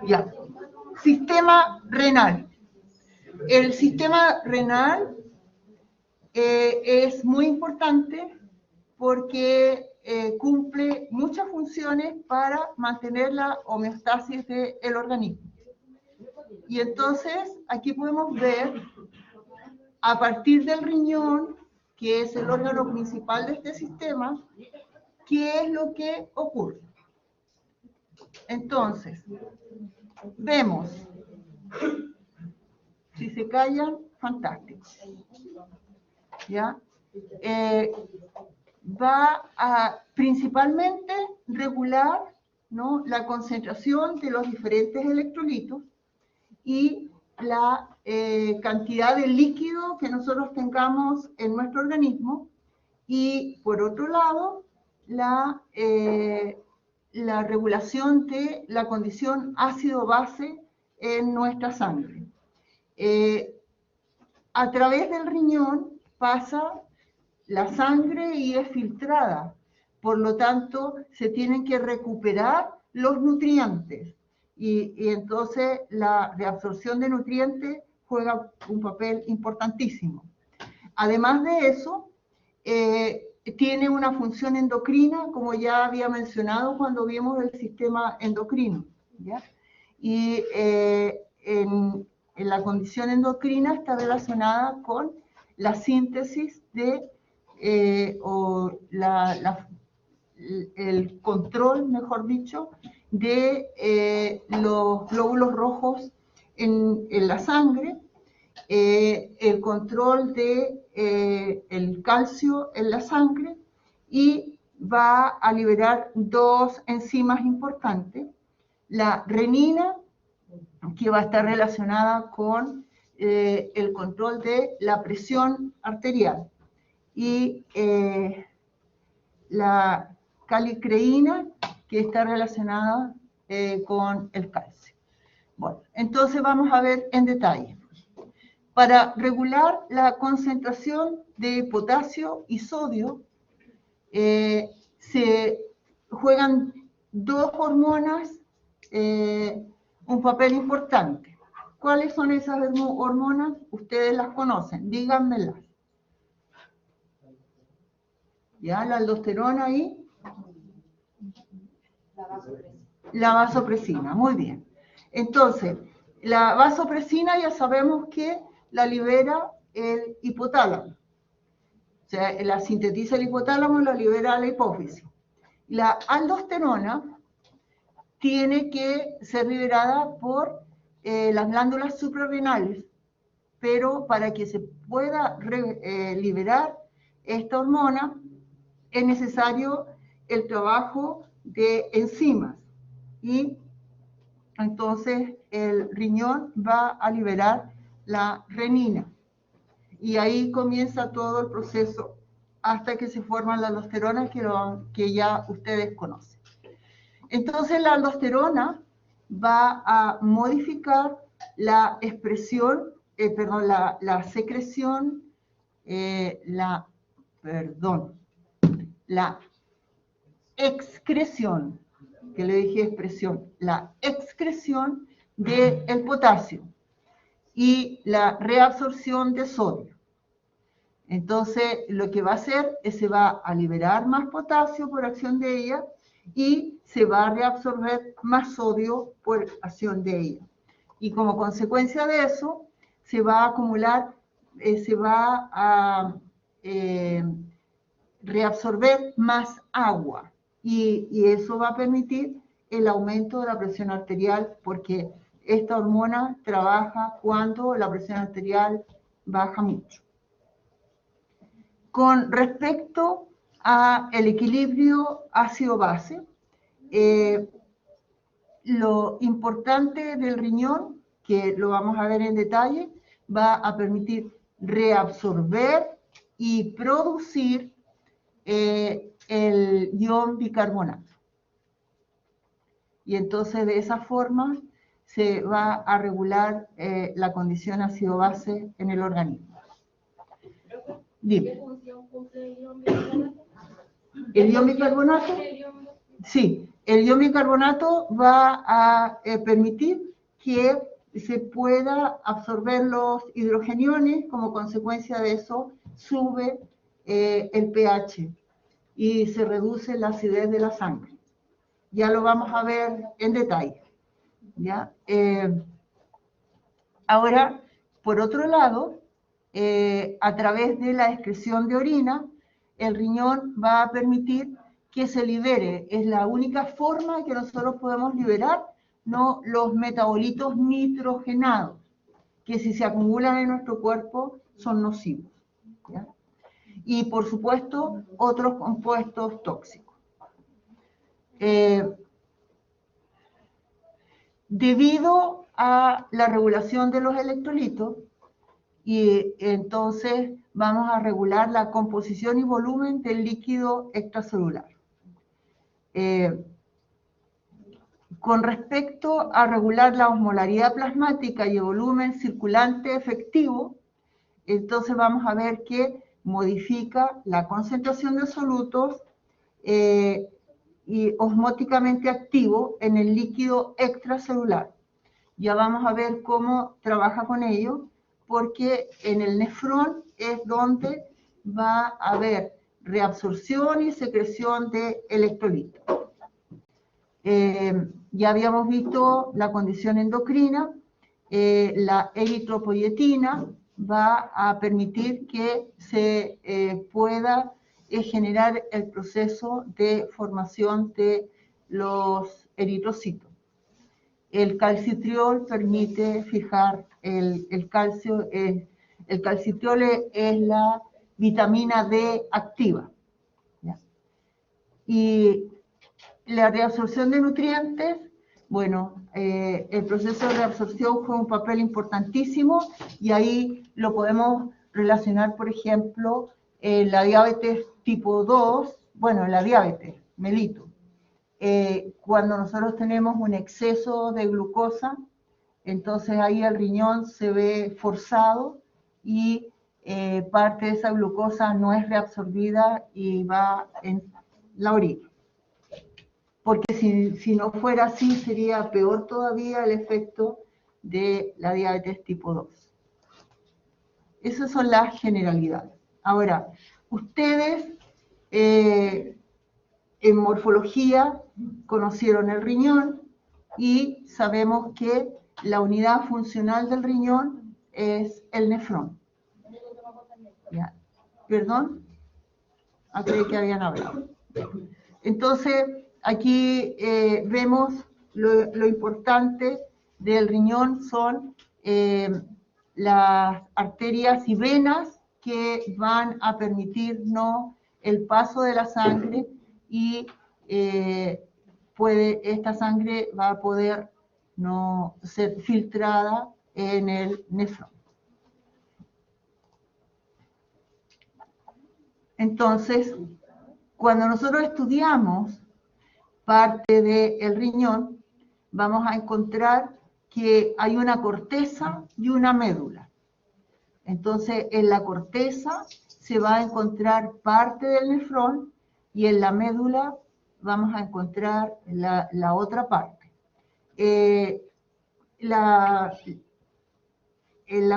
Ya. Sistema renal. El sistema renal es muy importante porque cumple muchas funciones para mantener la homeostasis del organismo. Y entonces aquí podemos ver, a partir del riñón, que es el órgano principal de este sistema, qué es lo que ocurre. Entonces, vemos, si se callan, fantástico. ¿Ya? Va a principalmente regular, ¿no?, la concentración de los diferentes electrolitos y la cantidad de líquido que nosotros tengamos en nuestro organismo, y por otro lado la regulación de la condición ácido-base en nuestra sangre. A través del riñón pasa la sangre y es filtrada, por lo tanto se tienen que recuperar los nutrientes, y entonces la reabsorción de nutrientes juega un papel importantísimo. Además de eso, tiene una función endocrina, como ya había mencionado cuando vimos el sistema endocrino, ¿ya? Y en la condición endocrina está relacionada con la síntesis de, el control, mejor dicho, de los glóbulos rojos en la sangre, el control de el calcio en la sangre, y va a liberar dos enzimas importantes: la renina, que va a estar relacionada con el control de la presión arterial, y la calicreína, que está relacionada con el calcio. Bueno, entonces vamos a ver en detalle. Para regular la concentración de potasio y sodio, se juegan dos hormonas un papel importante. ¿Cuáles son esas hormonas? Ustedes las conocen, díganmelas. ¿Ya? La aldosterona ahí. La vasopresina, muy bien. Entonces, la vasopresina ya sabemos que la libera el hipotálamo. O sea, la sintetiza el hipotálamo y la libera la hipófisis. La aldosterona tiene que ser liberada por las glándulas suprarrenales, pero para que se pueda liberar esta hormona es necesario el trabajo de enzimas, y entonces el riñón va a liberar la renina, y ahí comienza todo el proceso hasta que se forman las aldosteronas que ya ustedes conocen. Entonces la aldosterona va a modificar la expresión, la secreción, la excreción, que le dije expresión, la excreción del potasio y la reabsorción de sodio. Entonces, lo que va a hacer es se va a liberar más potasio por acción de ella, y se va a reabsorber más sodio por acción de ella. Y como consecuencia de eso, se va a acumular, se va a reabsorber más agua, y eso va a permitir el aumento de la presión arterial, porque esta hormona trabaja cuando la presión arterial baja mucho. Con respecto al equilibrio ácido-base, lo importante del riñón, que lo vamos a ver en detalle, va a permitir reabsorber y producir el ion bicarbonato. Y entonces de esa forma se va a regular la condición ácido-base en el organismo. Dime. ¿Qué función cumple el ion bicarbonato? ¿El ion bicarbonato? Sí, El iobicarbonato va a permitir que se pueda absorber los hidrogeniones, como consecuencia de eso sube el pH y se reduce la acidez de la sangre. Ya lo vamos a ver en detalle. ¿Ya? Ahora, por otro lado, a través de la excreción de orina, el riñón va a permitir que se libere. Es la única forma que nosotros podemos liberar, no los metabolitos nitrogenados, que si se acumulan en nuestro cuerpo son nocivos. ¿Ya? Y por supuesto, otros compuestos tóxicos. Debido a la regulación de los electrolitos, y entonces vamos a regular la composición y volumen del líquido extracelular. Con respecto a regular la osmolaridad plasmática y el volumen circulante efectivo, entonces vamos a ver que modifica la concentración de solutos y osmóticamente activo en el líquido extracelular. Ya vamos a ver cómo trabaja con ello, porque en el nefrón es donde va a haber reabsorción y secreción de electrolitos. Ya habíamos visto la condición endocrina, la eritropoyetina va a permitir que se pueda generar el proceso de formación de los eritrocitos. El calcitriol permite fijar el calcio. El calcitriol es la vitamina D activa. ¿Ya? Y la reabsorción de nutrientes, bueno, el proceso de reabsorción juega un papel importantísimo y ahí lo podemos relacionar, por ejemplo, la diabetes tipo 2, bueno, la diabetes mellitus. Cuando nosotros tenemos un exceso de glucosa, entonces ahí el riñón se ve forzado y parte de esa glucosa no es reabsorbida y va en la orina. Porque si no fuera así, sería peor todavía el efecto de la diabetes tipo 2. Esas son las generalidades. Ahora, ustedes en morfología conocieron el riñón y sabemos que la unidad funcional del riñón es el nefrón. ¿Ya? ¿Perdón? Creí que habían hablado. Entonces, aquí vemos lo importante del riñón son las arterias y venas que van a permitirnos el paso de la sangre y esta sangre va a poder no ser filtrada en el nefrón. Entonces, cuando nosotros estudiamos parte del riñón, vamos a encontrar que hay una corteza y una médula. Entonces, en la corteza se va a encontrar parte del nefrón y en la médula vamos a encontrar la otra parte. En la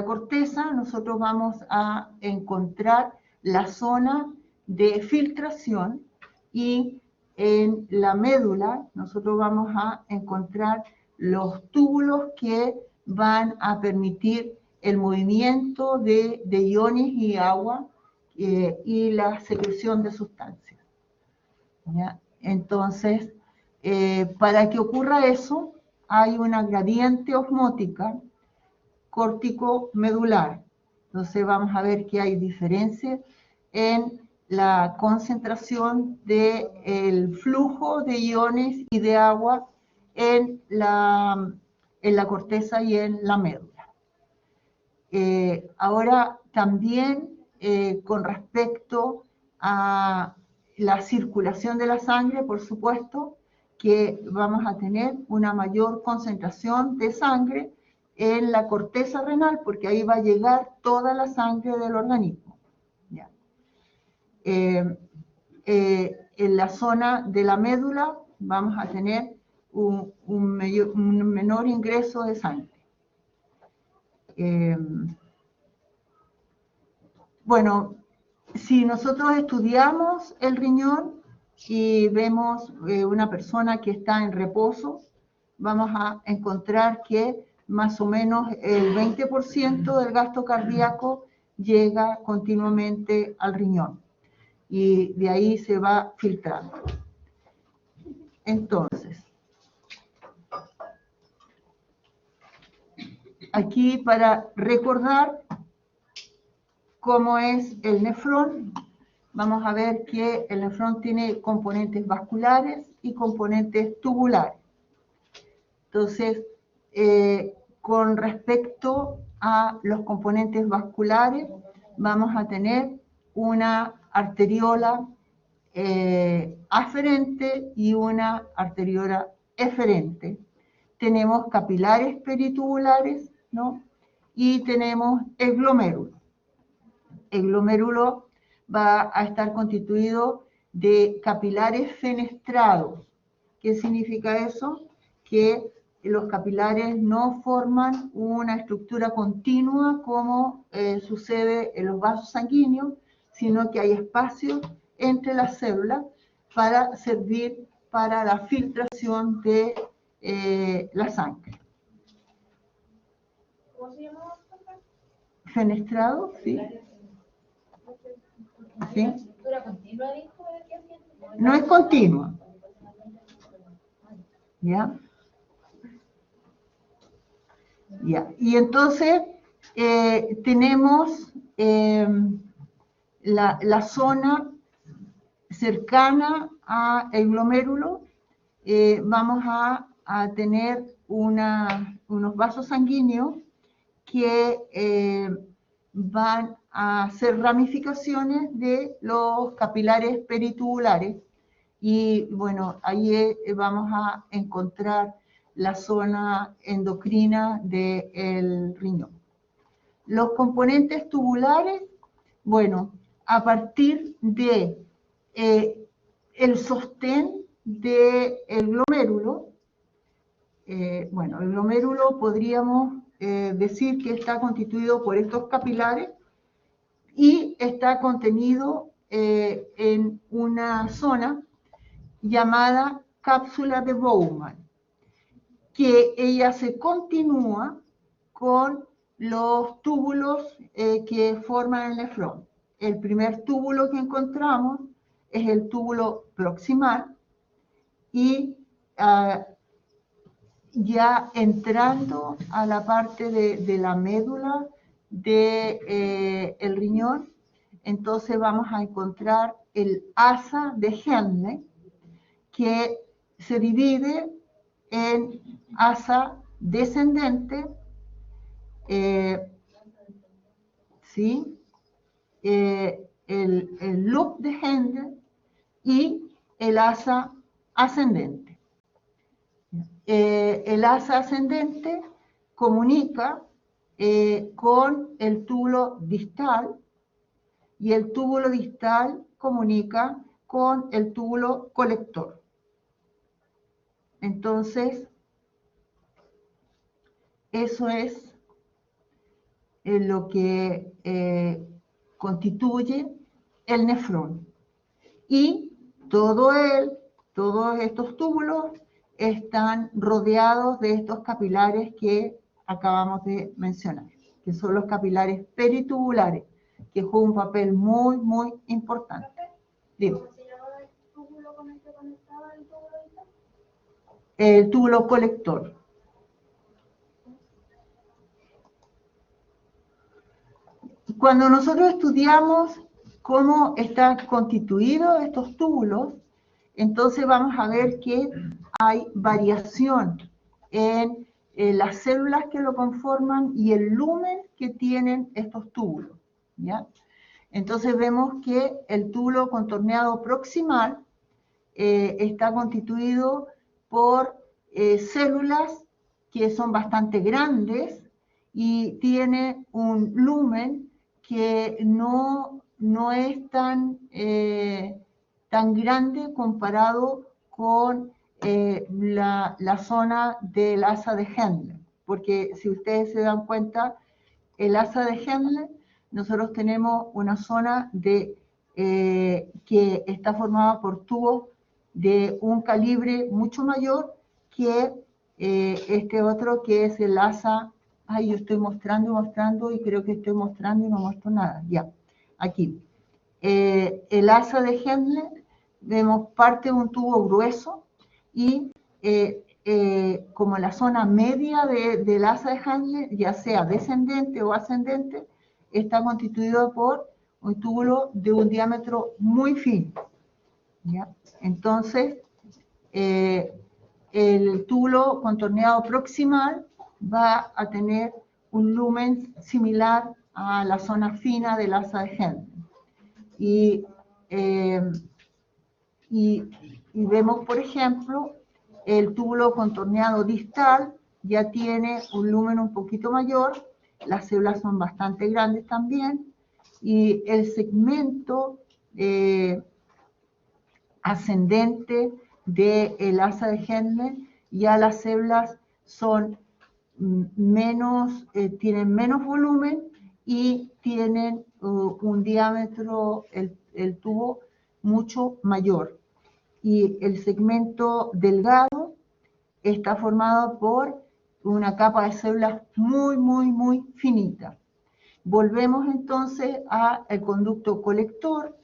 corteza nosotros vamos a encontrar la zona de filtración y en la médula nosotros vamos a encontrar los túbulos que van a permitir el movimiento de iones y agua y la secreción de sustancias. ¿Ya? Entonces, para que ocurra eso, hay una gradiente osmótica córtico-medular. Entonces vamos a ver que hay diferencias en la concentración del flujo de iones y de agua en la corteza y en la médula. Ahora también con respecto a la circulación de la sangre, por supuesto, que vamos a tener una mayor concentración de sangre en la corteza renal, porque ahí va a llegar toda la sangre del organismo. ¿Ya? en la zona de la médula vamos a tener un menor ingreso de sangre. Bueno, si nosotros estudiamos el riñón y vemos una persona que está en reposo, vamos a encontrar que más o menos el 20% del gasto cardíaco llega continuamente al riñón y de ahí se va filtrando. Entonces, aquí para recordar cómo es el nefrón, vamos a ver que el nefrón tiene componentes vasculares y componentes tubulares. Entonces, con respecto a los componentes vasculares, vamos a tener una arteriola aferente y una arteriola eferente. Tenemos capilares peritubulares, ¿no? Y tenemos el glomérulo. El glomérulo va a estar constituido de capilares fenestrados. ¿Qué significa eso? Que los capilares no forman una estructura continua como sucede en los vasos sanguíneos, sino que hay espacios entre las células para servir para la filtración de la sangre. ¿Cómo se llama? Fenestrado, sí. ¿Sí? ¿La estructura continua dijo de qué asiento? No es continua. ¿Ya? Ya. Y entonces tenemos la zona cercana al glomérulo. Vamos a tener unos vasos sanguíneos que van a hacer ramificaciones de los capilares peritubulares. Y bueno, ahí vamos a encontrar la zona endocrina del riñón. Los componentes tubulares, bueno, a partir de el sostén del glomérulo, bueno, el glomérulo podríamos decir que está constituido por estos capilares y está contenido en una zona llamada cápsula de Bowman, que ella se continúa con los túbulos que forman el nefrón. El primer túbulo que encontramos es el túbulo proximal y ya entrando a la parte de la médula del riñón, entonces vamos a encontrar el asa de Henle, que se divide en asa descendente, ¿sí? El loop de Henle y el asa ascendente. El asa ascendente comunica con el túbulo distal y el túbulo distal comunica con el túbulo colector. Entonces, eso es lo que constituye el nefrón. Y todos estos túbulos están rodeados de estos capilares que acabamos de mencionar, que son los capilares peritubulares, que juegan un papel muy, muy importante. Dime. ¿Cómo se llama el túbulo con el que conectaba el túbulo distal? El túbulo colector. Cuando nosotros estudiamos cómo están constituidos estos túbulos, entonces vamos a ver que hay variación en las células que lo conforman y el lumen que tienen estos túbulos, ¿ya? Entonces vemos que el túbulo contorneado proximal está constituido por células que son bastante grandes y tiene un lumen que no es tan tan grande comparado con la zona del asa de Henle, porque si ustedes se dan cuenta, el asa de Henle, nosotros tenemos una zona que está formada por tubos de un calibre mucho mayor que este otro, que es el asa. Ay, yo estoy mostrando y creo que estoy mostrando y no muestro nada. Ya, aquí. El asa de Henle, vemos parte de un tubo grueso y como la zona media del asa de Henle, ya sea descendente o ascendente, está constituido por un túbulo de un diámetro muy fino. ¿Ya? Entonces, el túbulo contorneado proximal va a tener un lumen similar a la zona fina del asa de Henle. Y vemos, por ejemplo, el túbulo contorneado distal ya tiene un lumen un poquito mayor, las células son bastante grandes también, y el segmento ascendente del asa de Henle, ya las células son tienen menos volumen y tienen un diámetro, el tubo, mucho mayor. Y el segmento delgado está formado por una capa de células muy, muy, muy finita. Volvemos entonces al conducto colector,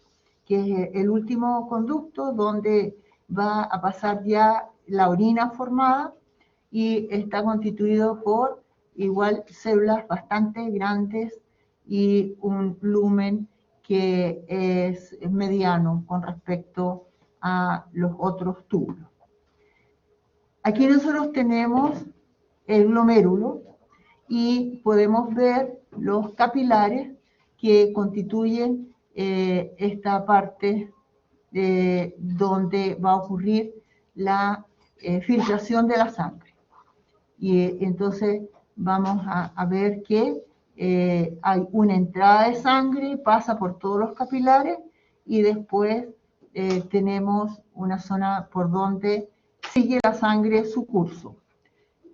que es el último conducto donde va a pasar ya la orina formada y está constituido por igual células bastante grandes y un lumen que es mediano con respecto a los otros túbulos. Aquí nosotros tenemos el glomérulo y podemos ver los capilares que constituyen esta parte donde va a ocurrir la filtración de la sangre. Y entonces vamos a ver que hay una entrada de sangre, pasa por todos los capilares y después tenemos una zona por donde sigue la sangre su curso,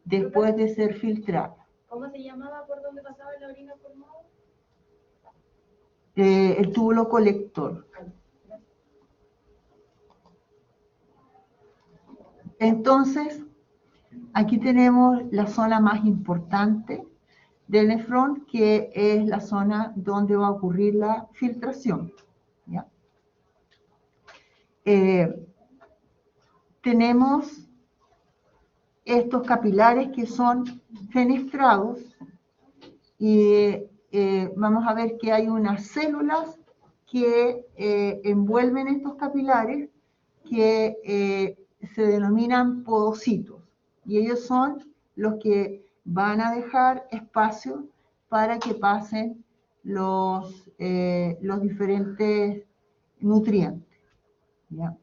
después de ser filtrada. ¿Cómo se llamaba por donde pasaba la orina formada? El túbulo colector. Entonces, aquí tenemos la zona más importante del nefrón, que es la zona donde va a ocurrir la filtración. ¿Ya? Tenemos estos capilares que son fenestrados y vamos a ver que hay unas células que envuelven estos capilares que se denominan podocitos, y ellos son los que van a dejar espacio para que pasen los diferentes nutrientes. ¿Ya?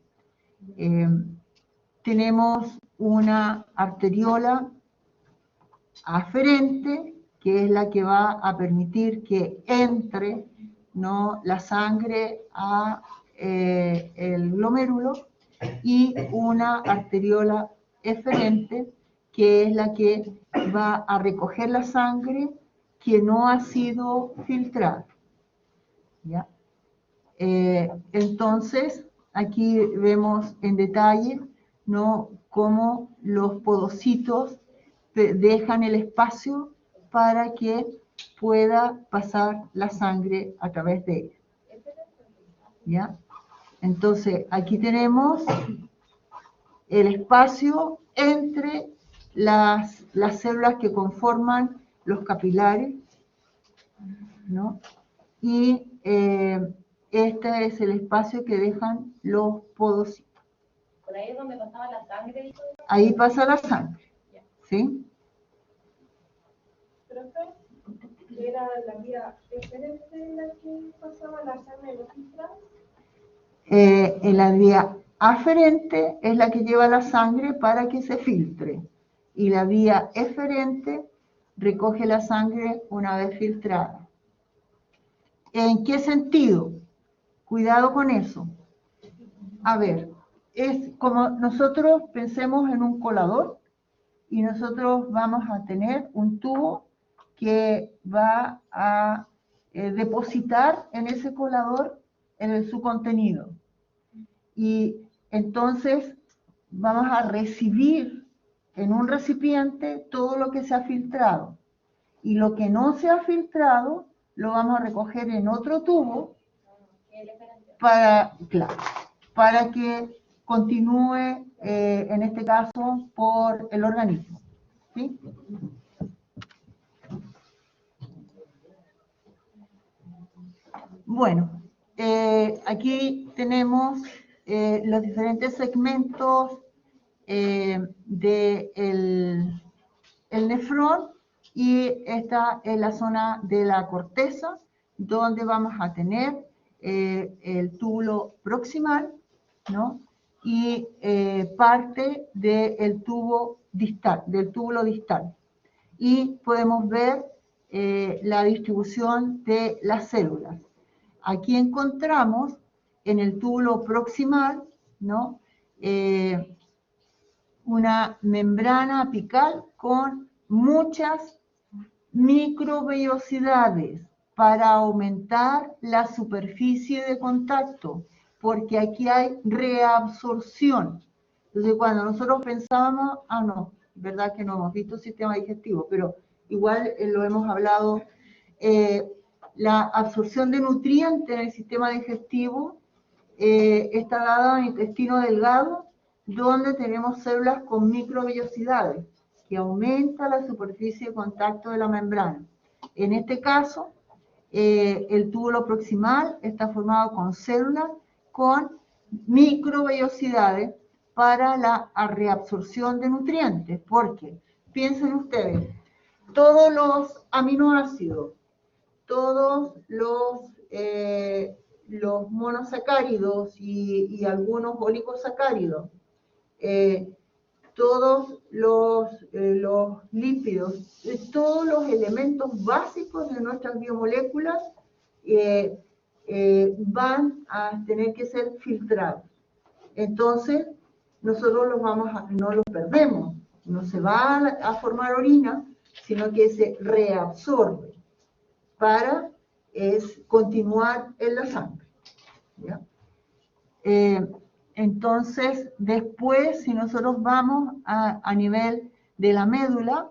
Tenemos una arteriola aferente, que es la que va a permitir que entre, ¿no?, la sangre a el glomérulo, y una arteriola eferente, que es la que va a recoger la sangre que no ha sido filtrada. ¿Ya? Entonces, aquí vemos en detalle, ¿no?, cómo los podocitos dejan el espacio para que pueda pasar la sangre a través de él. ¿Ya? Entonces, aquí tenemos el espacio entre las células que conforman los capilares, ¿no? Y este es el espacio que dejan los podocitos. ¿Por ahí es donde pasaba la sangre? Ahí pasa la sangre, ¿sí? ¿Profe? ¿Era la vía eferente en la que pasaba la sangre de los filtrados? En la vía aferente es la que lleva la sangre para que se filtre, y la vía eferente recoge la sangre una vez filtrada. ¿En qué sentido? Cuidado con eso. A ver, es como nosotros pensemos en un colador y nosotros vamos a tener un tubo que va a depositar en ese colador su contenido. Y entonces vamos a recibir en un recipiente todo lo que se ha filtrado. Y lo que no se ha filtrado lo vamos a recoger en otro tubo para que continúe, en este caso, por el organismo. ¿Sí? Bueno, aquí tenemos los diferentes segmentos del nefrón, y esta es la zona de la corteza, donde vamos a tener el túbulo proximal, ¿no? Y parte del túbulo distal. Y podemos ver la distribución de las células. Aquí encontramos en el túbulo proximal, ¿no? Una membrana apical con muchas microvellosidades para aumentar la superficie de contacto, porque aquí hay reabsorción. Entonces, cuando nosotros pensábamos, no, verdad que no hemos visto sistema digestivo, pero igual lo hemos hablado, la absorción de nutrientes en el sistema digestivo está dada en el intestino delgado, donde tenemos células con microvellosidades, que aumenta la superficie de contacto de la membrana. En este caso, el túbulo proximal está formado con células con microvellosidades para la reabsorción de nutrientes, porque, piensen ustedes, todos los aminoácidos, todos los monosacáridos y algunos oligosacáridos, todos los lípidos, todos los elementos básicos de nuestras biomoléculas van a tener que ser filtrados. Entonces, nosotros no los perdemos, no se va a formar orina, sino que se reabsorbe para continuar en la sangre, ¿ya? Entonces, después, si nosotros vamos a nivel de la médula,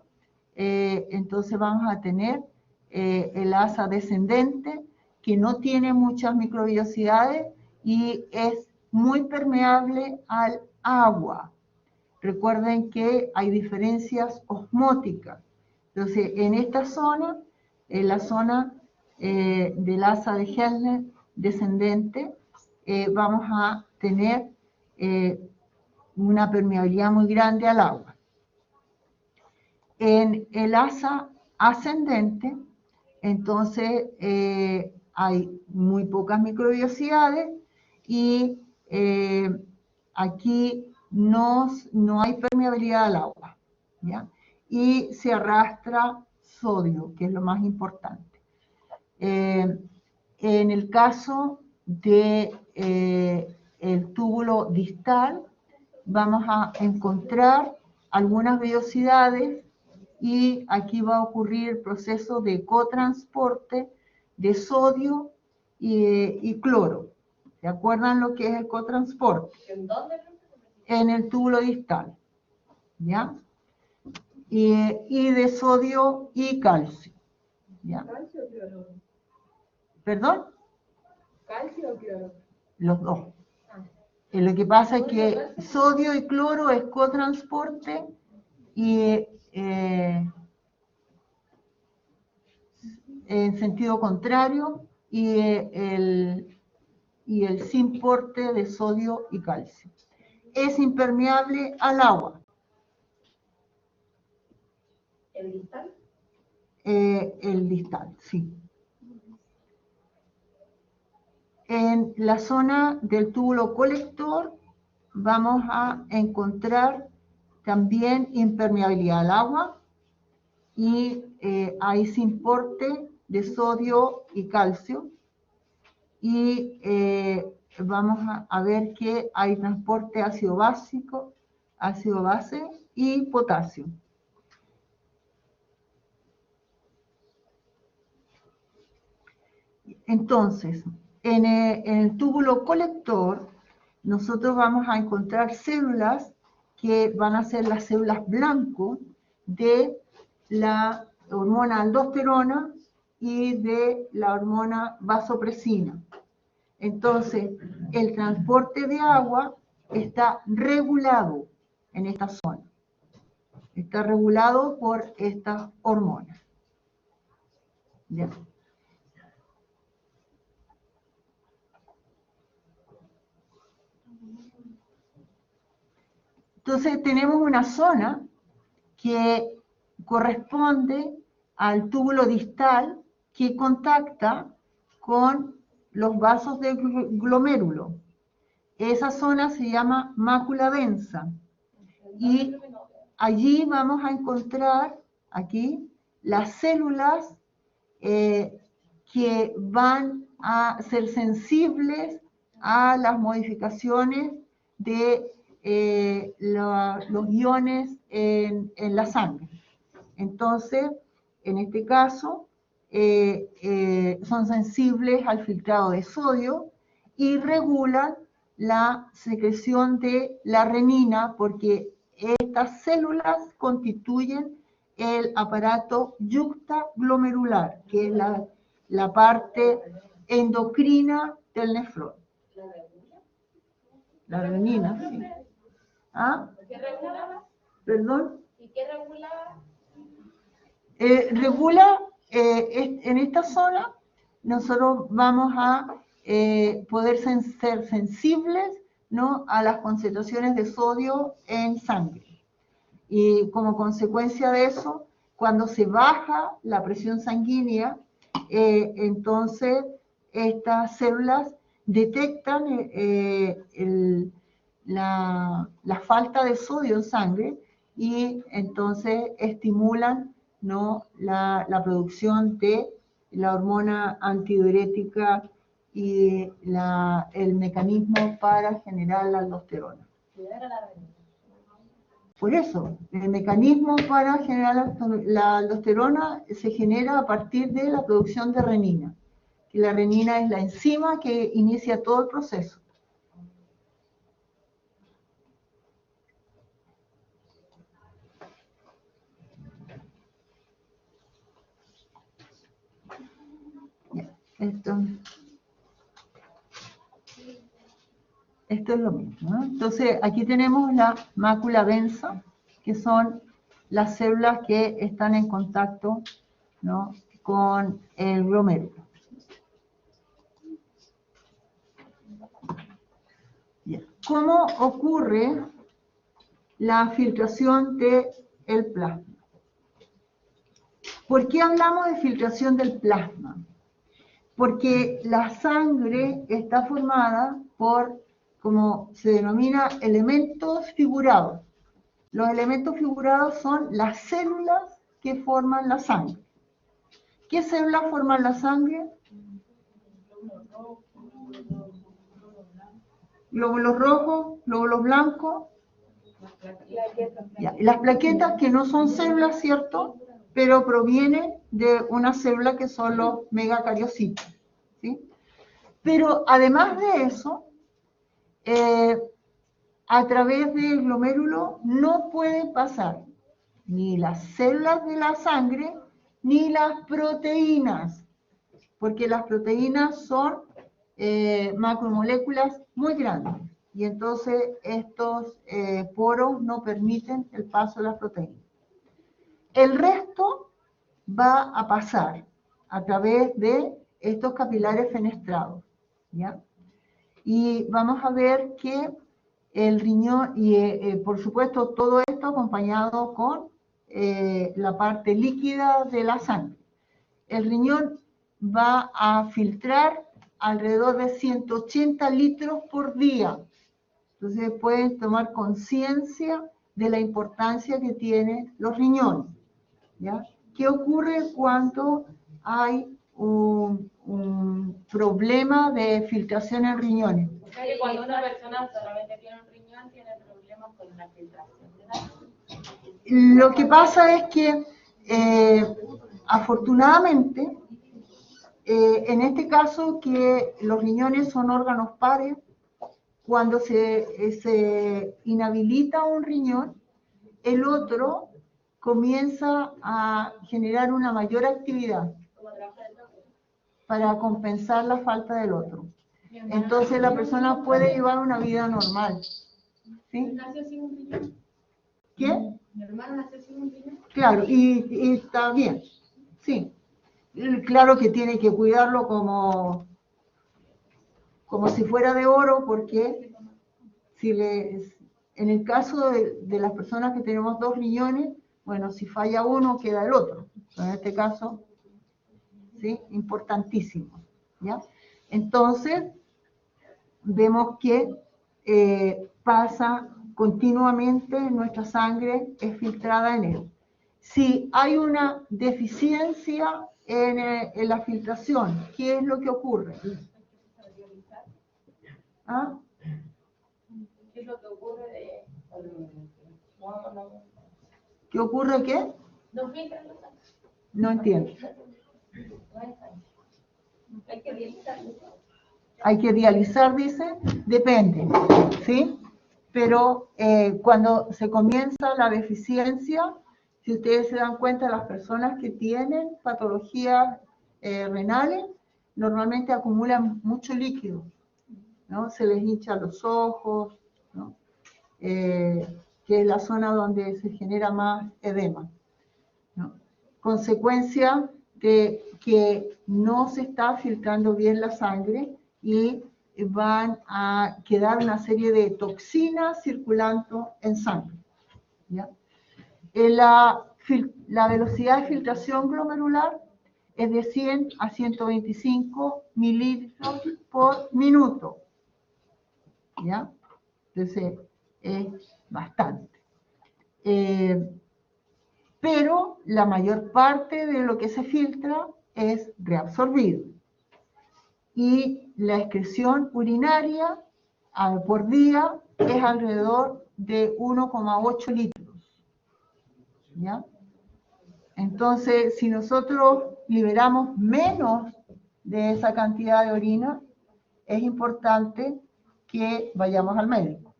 entonces vamos a tener el asa descendente, que no tiene muchas microvellosidades y es muy permeable al agua. Recuerden que hay diferencias osmóticas. Entonces, en esta zona, en la zona del asa de Henle descendente, vamos a tener una permeabilidad muy grande al agua. En el asa ascendente, entonces hay muy pocas microvellosidades y aquí no hay permeabilidad al agua, ¿ya? Y se arrastra sodio, que es lo más importante. En el caso de el túbulo distal, vamos a encontrar algunas vellosidades y aquí va a ocurrir el proceso de cotransporte de sodio y cloro. ¿Se acuerdan lo que es el cotransporte? ¿En dónde? En el túbulo distal, ¿ya? Y de sodio y calcio, ¿ya? ¿Calcio o cloro? ¿Perdón? ¿Calcio o cloro? Los dos. Lo que pasa es que sodio y cloro es cotransporte y en sentido contrario, y el sin porte de sodio y calcio. Es impermeable al agua. ¿El distal? El distal, sí. En la zona del túbulo colector vamos a encontrar también impermeabilidad al agua y hay sin porte de sodio y calcio. Y vamos a ver que hay transporte ácido básico, ácido base y potasio. Entonces, en el túbulo colector, nosotros vamos a encontrar células que van a ser las células blanco de la hormona aldosterona y de la hormona vasopresina. Entonces, el transporte de agua está regulado en esta zona. Está regulado por estas hormonas. ¿Ya? Entonces tenemos una zona que corresponde al túbulo distal que contacta con los vasos del glomérulo. Esa zona se llama mácula densa. Y allí vamos a encontrar, aquí, las células que van a ser sensibles a las modificaciones de los iones en la sangre. Entonces, en este caso, son sensibles al filtrado de sodio y regulan la secreción de la renina porque estas células constituyen el aparato yuxtaglomerular, que es la parte endocrina del nefrón. La renina, sí. ¿Ah? ¿Qué regula? ¿Perdón? ¿Y qué regula? Regula, en esta zona, nosotros vamos a poder ser sensibles, ¿no?, a las concentraciones de sodio en sangre. Y como consecuencia de eso, cuando se baja la presión sanguínea, entonces estas células detectan la falta de sodio en sangre y entonces estimulan, ¿no?, la producción de la hormona antidiurética y el mecanismo para generar la aldosterona. Por eso, el mecanismo para generar la aldosterona se genera a partir de la producción de renina. Y la renina es la enzima que inicia todo el proceso. Esto es lo mismo, ¿no? Entonces, aquí tenemos la mácula densa, que son las células que están en contacto, ¿no?, con el glomérulo. Bien. ¿Cómo ocurre la filtración del plasma? ¿Por qué hablamos de filtración del plasma? Porque la sangre está formada por, como se denomina, elementos figurados. Los elementos figurados son las células que forman la sangre. ¿Qué células forman la sangre? Glóbulos rojos, glóbulos blancos. Ya, las plaquetas, que no son células, ¿cierto?, pero provienen de una célula que son los megacariocitos, ¿sí? Pero además de eso, a través del glomérulo no pueden pasar ni las células de la sangre ni las proteínas, porque las proteínas son macromoléculas muy grandes y entonces estos poros no permiten el paso de las proteínas. El resto va a pasar a través de estos capilares fenestrados, ¿ya? Y vamos a ver que el riñón, y por supuesto todo esto acompañado con la parte líquida de la sangre. El riñón va a filtrar alrededor de 180 litros por día. Entonces pueden tomar conciencia de la importancia que tienen los riñones, ¿ya? ¿Qué ocurre cuando hay un problema de filtración en riñones? O sea que cuando una persona solamente tiene un riñón, tiene problemas con la filtración de la sangre. Lo que pasa es que, afortunadamente, en este caso que los riñones son órganos pares, cuando se inhabilita un riñón, el otro comienza a generar una mayor actividad para compensar la falta del otro. Entonces la persona puede llevar una vida normal. ¿Sí? ¿Nació sin un riñón? ¿Qué? ¿Mi hermano nació sin un riñón? Claro, y está bien, sí. Claro que tiene que cuidarlo como si fuera de oro, porque en el caso de las personas que tenemos dos riñones, bueno, si falla uno, queda el otro. En este caso, ¿sí? Importantísimo, ¿ya? Entonces, vemos que pasa continuamente, nuestra sangre es filtrada en él. Si hay una deficiencia en la filtración, ¿qué es lo que ocurre? ¿Ah? ¿Qué es lo que ocurre ¿Qué ocurre qué? No filtran la sangre. No entiendo. No hay sangre. Hay que dializarlo. Hay que dializar, dice, depende, ¿sí? Pero cuando se comienza la deficiencia, si ustedes se dan cuenta, las personas que tienen patologías renales normalmente acumulan mucho líquido, ¿no? Se les hinchan los ojos, ¿no? Que es la zona donde se genera más edema, ¿no? Consecuencia de que no se está filtrando bien la sangre y van a quedar una serie de toxinas circulando en sangre, ¿ya? La velocidad de filtración glomerular es de 100 a 125 mililitros por minuto, ¿ya? Entonces, es bastante. Pero la mayor parte de lo que se filtra es reabsorbido. Y la excreción urinaria por día es alrededor de 1,8 litros. ¿Ya? Entonces, si nosotros liberamos menos de esa cantidad de orina, es importante que vayamos al médico,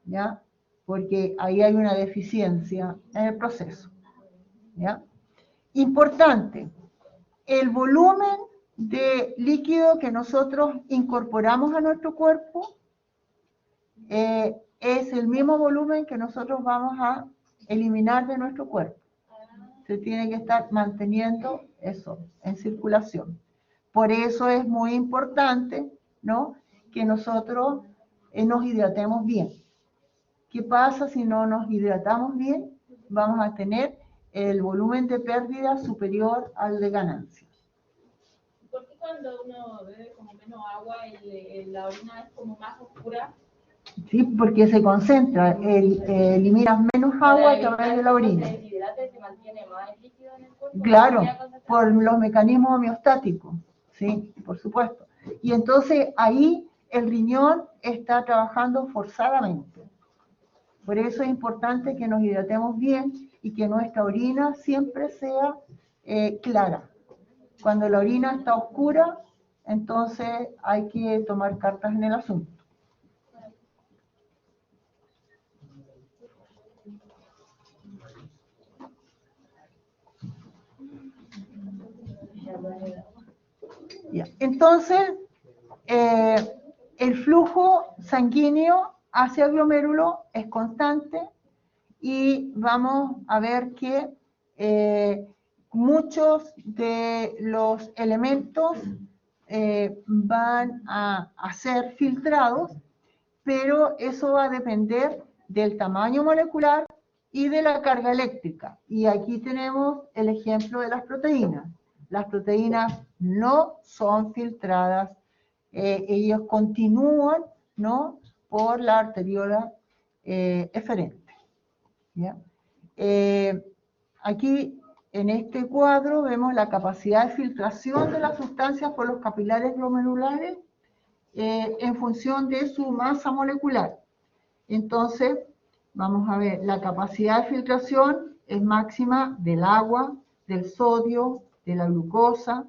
¿ya? Porque ahí hay una deficiencia en el proceso, ¿ya? Importante, el volumen de líquido que nosotros incorporamos a nuestro cuerpo es el mismo volumen que nosotros vamos a eliminar de nuestro cuerpo. Se tiene que estar manteniendo eso en circulación. Por eso es muy importante, ¿no?, que nosotros nos hidratemos bien. ¿Qué pasa si no nos hidratamos bien? Vamos a tener el volumen de pérdida superior al de ganancias. ¿Por qué cuando uno bebe como menos agua la orina es como más oscura? Sí, porque se concentra, eliminas menos agua a través de la orina. ¿Se deshidrata y se mantiene más líquido en el cuerpo? Claro, por los mecanismos homeostáticos, sí, por supuesto. Y entonces ahí el riñón está trabajando forzadamente. Por eso es importante que nos hidratemos bien y que nuestra orina siempre sea clara. Cuando la orina está oscura, entonces hay que tomar cartas en el asunto. Ya. Entonces, el flujo sanguíneo hacia el glomérulo es constante y vamos a ver que muchos de los elementos van a ser filtrados, pero eso va a depender del tamaño molecular y de la carga eléctrica. Y aquí tenemos el ejemplo de las proteínas. Las proteínas no son filtradas, ellos continúan, ¿no?, por la arteriola eferente, ¿ya? Aquí en este cuadro vemos la capacidad de filtración de las sustancias por los capilares glomerulares en función de su masa molecular. Entonces, vamos a ver, la capacidad de filtración es máxima del agua, del sodio, de la glucosa,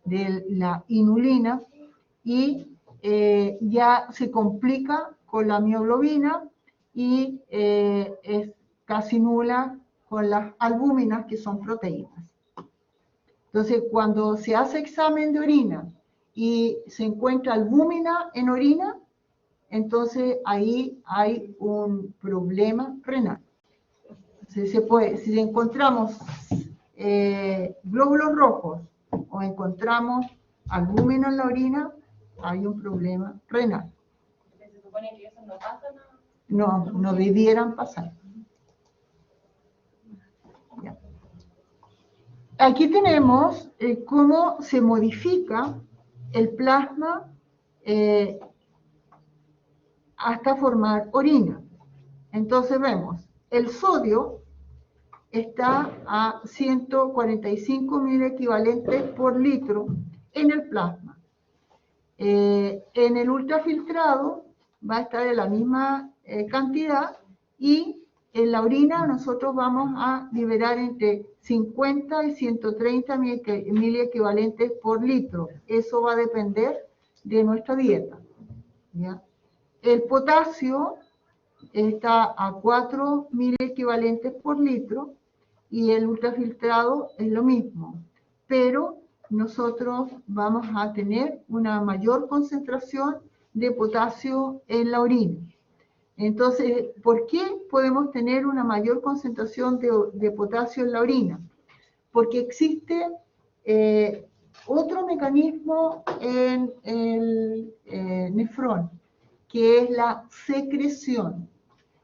de la inulina, y ya se complica con la mioglobina y es casi nula con las albúminas, que son proteínas. Entonces, cuando se hace examen de orina y se encuentra albúmina en orina, entonces ahí hay un problema renal. Si encontramos glóbulos rojos o encontramos albúmina en la orina, hay un problema renal. ¿Se supone que eso no pasa nada? No, no debieran pasar. Ya. Aquí tenemos cómo se modifica el plasma hasta formar orina. Entonces vemos, el sodio está a 145 mil equivalentes por litro en el plasma. En el ultrafiltrado va a estar en la misma cantidad, y en la orina nosotros vamos a liberar entre 50 y 130 mil equivalentes por litro. Eso va a depender de nuestra dieta, ¿ya? El potasio está a 4 mil equivalentes por litro, y el ultrafiltrado es lo mismo, pero nosotros vamos a tener una mayor concentración de potasio en la orina. Entonces, ¿por qué podemos tener una mayor concentración de potasio en la orina? Porque existe otro mecanismo en el nefrón, que es la secreción.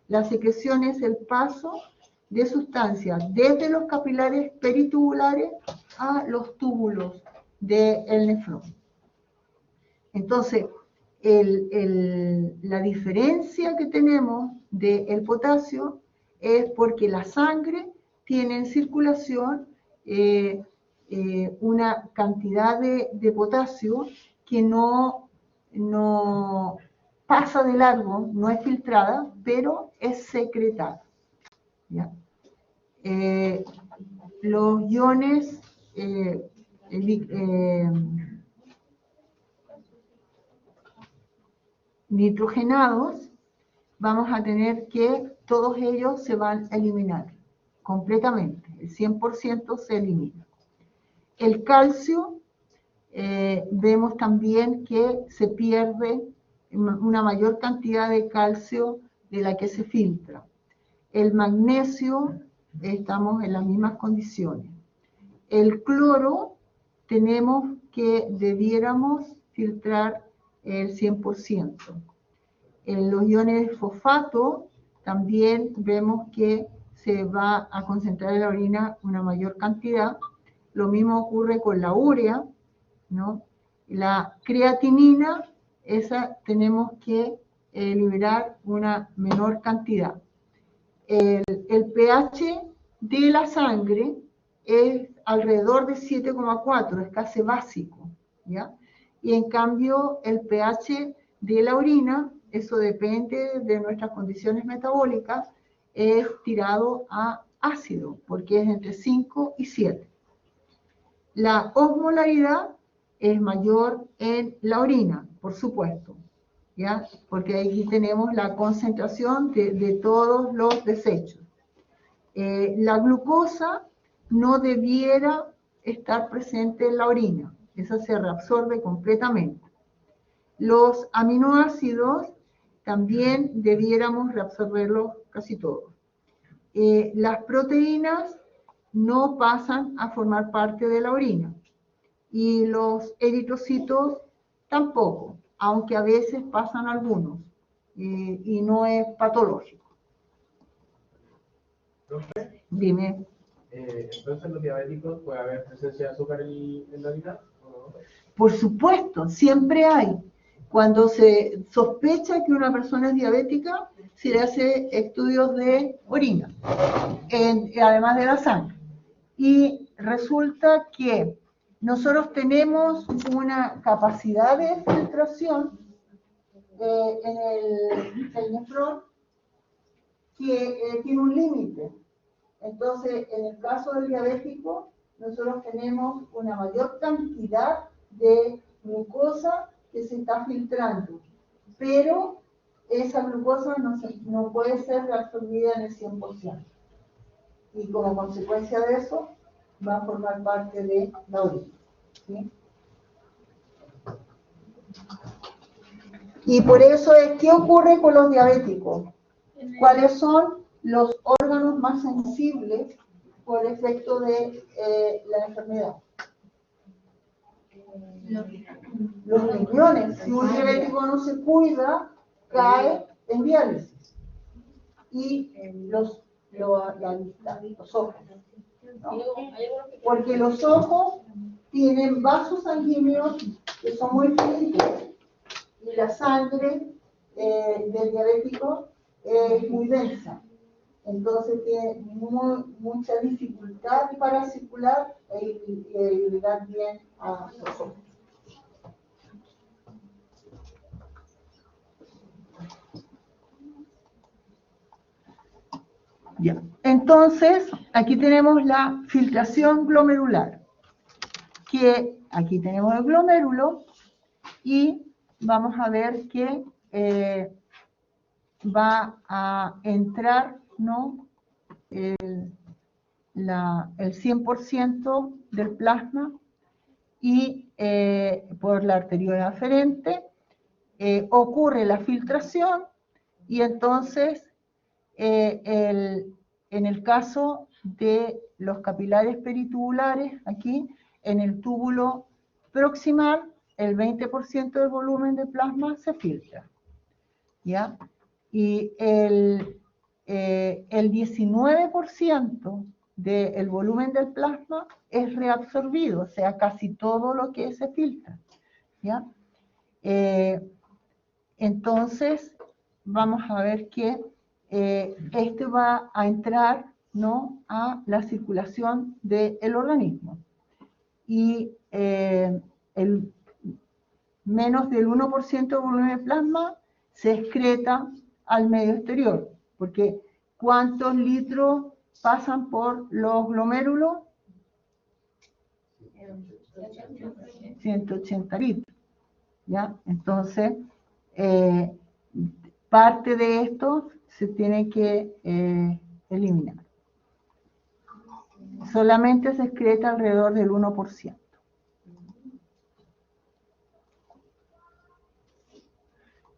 La secreción es el paso de sustancias desde los capilares peritubulares a los túbulos del nefrón. Entonces, la diferencia que tenemos del potasio es porque la sangre tiene en circulación una cantidad de potasio que no pasa de largo, no es filtrada, pero es secretada, ¿ya? Los iones nitrogenados, vamos a tener que todos ellos se van a eliminar completamente, el 100% se elimina. El calcio, vemos también que se pierde una mayor cantidad de calcio de la que se filtra. El magnesio, estamos en las mismas condiciones. El cloro, tenemos que debiéramos filtrar el 100%. En los iones de fosfato, también vemos que se va a concentrar en la orina una mayor cantidad. Lo mismo ocurre con la urea, ¿no? La creatinina, esa tenemos que liberar una menor cantidad. El pH de la sangre es alrededor de 7,4, es casi básico, ¿ya? Y en cambio el pH de la orina, eso depende de nuestras condiciones metabólicas, es tirado a ácido, porque es entre 5 y 7. La osmolaridad es mayor en la orina, por supuesto, ¿ya? Porque aquí tenemos la concentración de todos los desechos. La glucosa no debiera estar presente en la orina, esa se reabsorbe completamente. Los aminoácidos también debiéramos reabsorberlos casi todos. Las proteínas no pasan a formar parte de la orina, y los eritrocitos tampoco, aunque a veces pasan algunos, y no es patológico. ¿Profe? Dime. Entonces, ¿los diabéticos puede haber presencia de azúcar en la orina? ¿O no? Por supuesto, siempre hay. Cuando se sospecha que una persona es diabética, se le hace estudios de orina, además de la sangre. Y resulta que nosotros tenemos una capacidad de filtración en el nefrón que tiene un límite. Entonces, en el caso del diabético, nosotros tenemos una mayor cantidad de glucosa que se está filtrando, pero esa glucosa no puede ser reabsorbida en el 100%. Y como consecuencia de eso, va a formar parte de la orina. ¿Sí? Y por eso es, ¿qué ocurre con los diabéticos? ¿Cuáles son los órganos más sensibles por efecto de la enfermedad? Los riñones. Si un diabético no se cuida, cae en diálisis. Y los ojos, ¿no? Porque los ojos tienen vasos sanguíneos que son muy finitos y la sangre del diabético es muy densa. Entonces tiene mucha dificultad para circular y llegar bien a los ojos. Ya. Entonces, aquí tenemos la filtración glomerular, que aquí tenemos el glomérulo y vamos a ver que va a entrar, ¿no?, el 100% del plasma y por la arteriola aferente ocurre la filtración y entonces en el caso de los capilares peritubulares, aquí en el túbulo proximal, el 20% del volumen de plasma se filtra, ¿ya? Y el 19% del volumen del plasma es reabsorbido, o sea, casi todo lo que se filtra, ¿ya? Entonces, vamos a ver que este va a entrar, ¿no?, a la circulación del organismo. Y el menos del 1% del volumen de plasma se excreta al medio exterior, porque ¿cuántos litros pasan por los glomérulos? 180 litros, ¿ya? Entonces, parte de esto se tiene que eliminar. Solamente se excreta alrededor del 1%.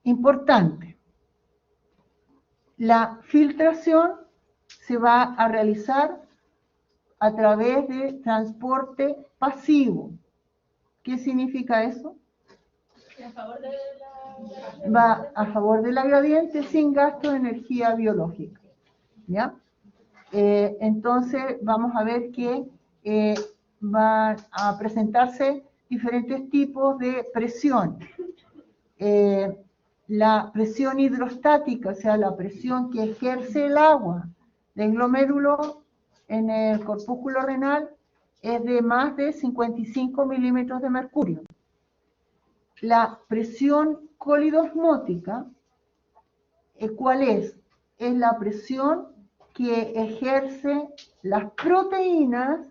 Importante. La filtración se va a realizar a través de transporte pasivo. ¿Qué significa eso? A favor de Va a favor de la gradiente sin gasto de energía biológica, ¿ya? Entonces vamos a ver que van a presentarse diferentes tipos de presión. La presión hidrostática, o sea, la presión que ejerce el agua del glomérulo en el corpúsculo renal, es de más de 55 milímetros de mercurio. La presión colidosmótica, ¿cuál es? Es la presión que ejerce las proteínas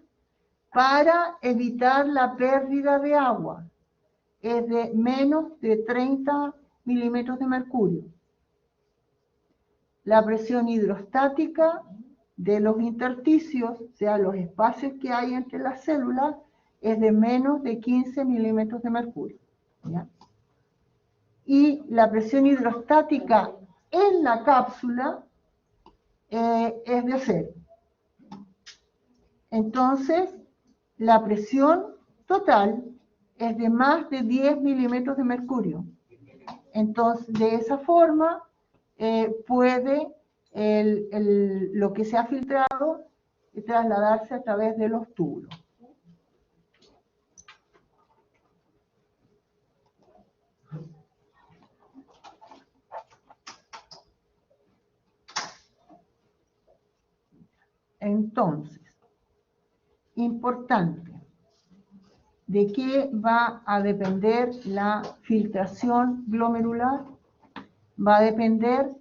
para evitar la pérdida de agua. Es de menos de 30 milímetros de mercurio. La presión hidrostática de los intersticios, o sea, los espacios que hay entre las células, es de menos de 15 milímetros de mercurio, ¿ya? Y la presión hidrostática en la cápsula es de 0. Entonces, la presión total es de más de 10 milímetros de mercurio. Entonces, de esa forma, puede lo que se ha filtrado trasladarse a través de los túbulos. Entonces, importante, ¿de qué va a depender la filtración glomerular? va a depender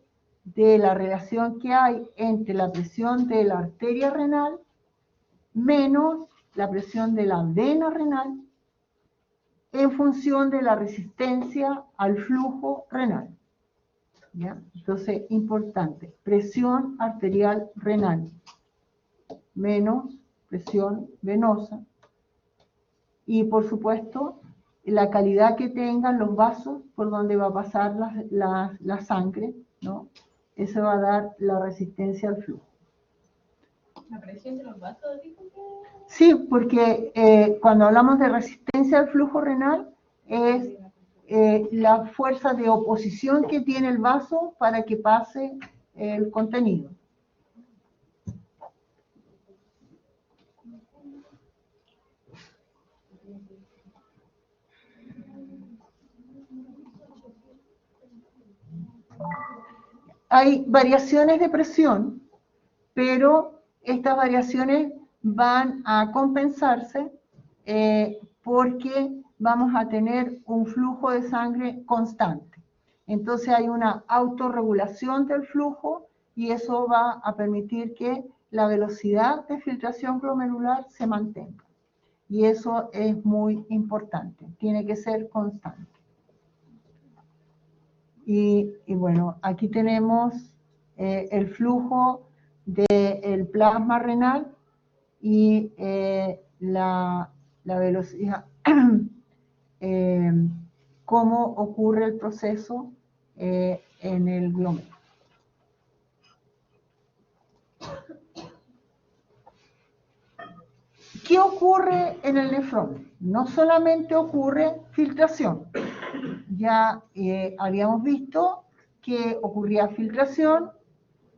de la relación que hay entre la presión de la arteria renal menos la presión de la vena renal en función de la resistencia al flujo renal. ¿Ya? Entonces, importante, presión arterial renal menos presión venosa y, por supuesto, la calidad que tengan los vasos por donde va a pasar la sangre, ¿no? Eso va a dar la resistencia al flujo. ¿La presión de los vasos dijo que...? Sí, porque cuando hablamos de resistencia al flujo renal es la fuerza de oposición que tiene el vaso para que pase el contenido. Hay variaciones de presión, pero estas variaciones van a compensarse porque vamos a tener un flujo de sangre constante. Entonces hay una autorregulación del flujo y eso va a permitir que la velocidad de filtración glomerular se mantenga. Y eso es muy importante, tiene que ser constante. Y bueno, aquí tenemos el flujo del plasma renal y la velocidad, cómo ocurre el proceso en el glomérulo. ¿Qué ocurre en el nefrón? No solamente ocurre filtración. Ya habíamos visto que ocurría filtración,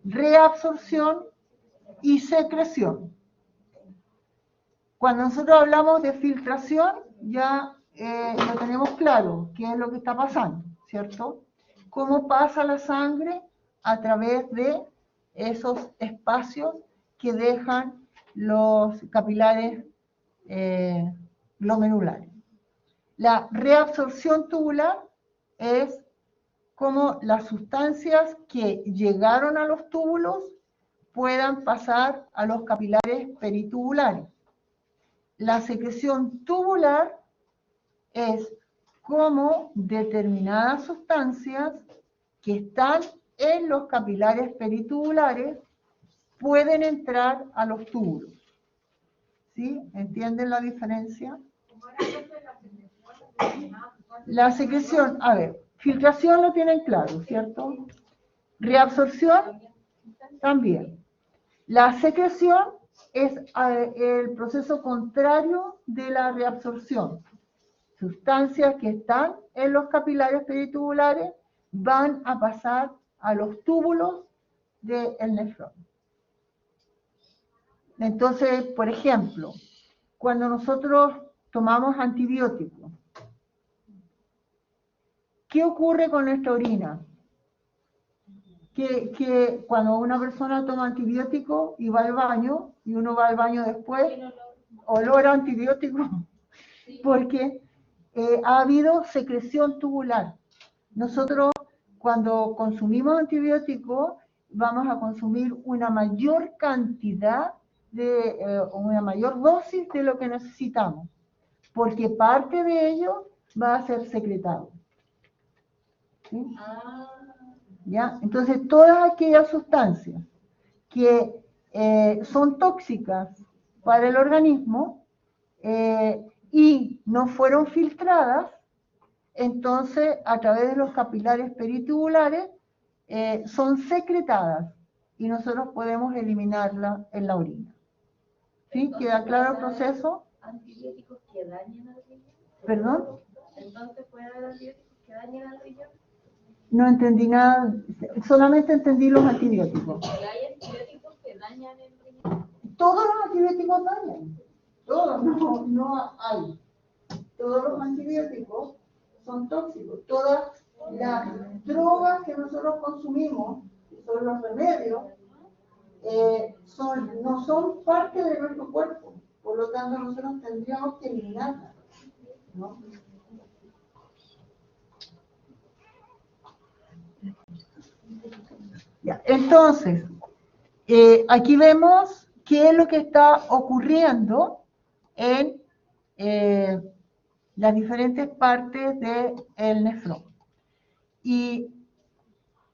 reabsorción y secreción. Cuando nosotros hablamos de filtración, ya lo tenemos claro, qué es lo que está pasando, ¿cierto? Cómo pasa la sangre a través de esos espacios que dejan los capilares glomerulares. La reabsorción tubular es como las sustancias que llegaron a los túbulos puedan pasar a los capilares peritubulares. La secreción tubular es como determinadas sustancias que están en los capilares peritubulares pueden entrar a los túbulos. ¿Sí? ¿Entienden la diferencia? La secreción, a ver, filtración lo tienen claro, ¿cierto? Reabsorción también. La secreción es el proceso contrario de la reabsorción. Sustancias que están en los capilares peritubulares van a pasar a los túbulos del nefrón. Entonces, por ejemplo, cuando nosotros tomamos antibióticos, ¿qué ocurre con nuestra orina? Que cuando una persona toma antibiótico y va al baño, y uno va al baño después, olor a antibiótico, porque ha habido secreción tubular. Nosotros, cuando consumimos antibióticos, vamos a consumir una mayor cantidad, una mayor dosis de lo que necesitamos, porque parte de ello va a ser secretado. ¿Sí? ¿Ya? Entonces, todas aquellas sustancias que son tóxicas para el organismo y no fueron filtradas, entonces a través de los capilares peritubulares son secretadas y nosotros podemos eliminarlas en la orina. ¿Sí? ¿Queda claro el proceso? ¿Antibióticos que dañan al riñón? ¿Perdón? Entonces, ¿puede haber antibióticos que dañan al riñón? No entendí nada, solamente entendí los antibióticos. ¿Y hay antibióticos que dañan el riñón? Todos los antibióticos dañan. Todos, no hay. Todos los antibióticos son tóxicos. Todas las drogas que nosotros consumimos, que son los remedios, no son parte de nuestro cuerpo. Por lo tanto, nosotros tendríamos que eliminarlas, ¿no? Ya, entonces, aquí vemos qué es lo que está ocurriendo en las diferentes partes del nefrón. Y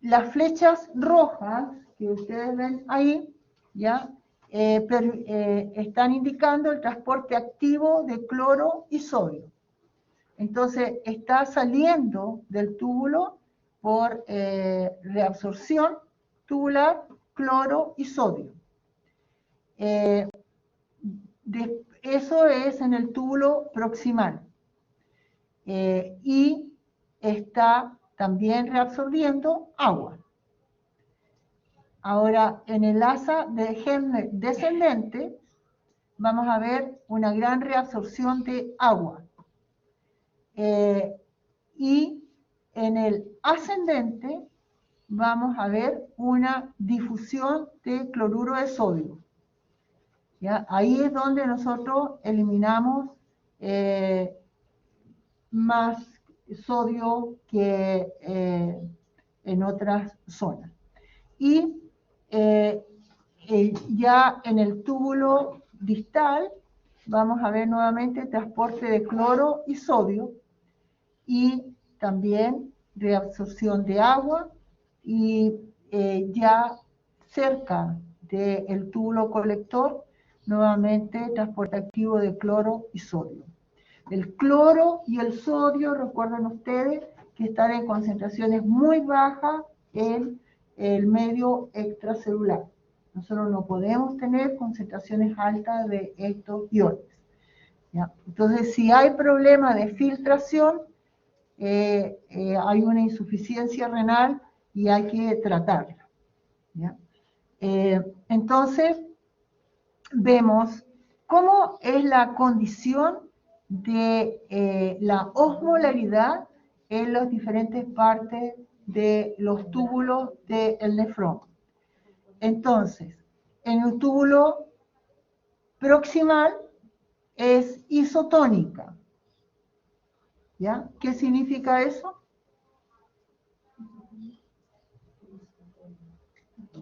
las flechas rojas que ustedes ven ahí, ¿ya? Están indicando el transporte activo de cloro y sodio. Entonces, está saliendo del túbulo por reabsorción tubular, cloro y sodio. Eso es en el túbulo proximal. Y está también reabsorbiendo agua. Ahora, en el asa de Henle descendente, vamos a ver una gran reabsorción de agua. Y en el ascendente, vamos a ver una difusión de cloruro de sodio. ¿Ya? Ahí es donde nosotros eliminamos más sodio que en otras zonas. Y ya en el túbulo distal vamos a ver nuevamente transporte de cloro y sodio y también reabsorción de agua y ya cerca del túbulo colector nuevamente transporte activo de cloro y sodio. El cloro y el sodio, recuerden ustedes, que están en concentraciones muy bajas en el medio extracelular. Nosotros no podemos tener concentraciones altas de estos iones. ¿Ya? Entonces, si hay problema de filtración, hay una insuficiencia renal y hay que tratarla. ¿Ya? Entonces, vemos cómo es la condición de la osmolaridad en las diferentes partes de los túbulos del nefrón. Entonces, en el túbulo proximal es isotónica. ¿Ya? ¿Qué significa eso?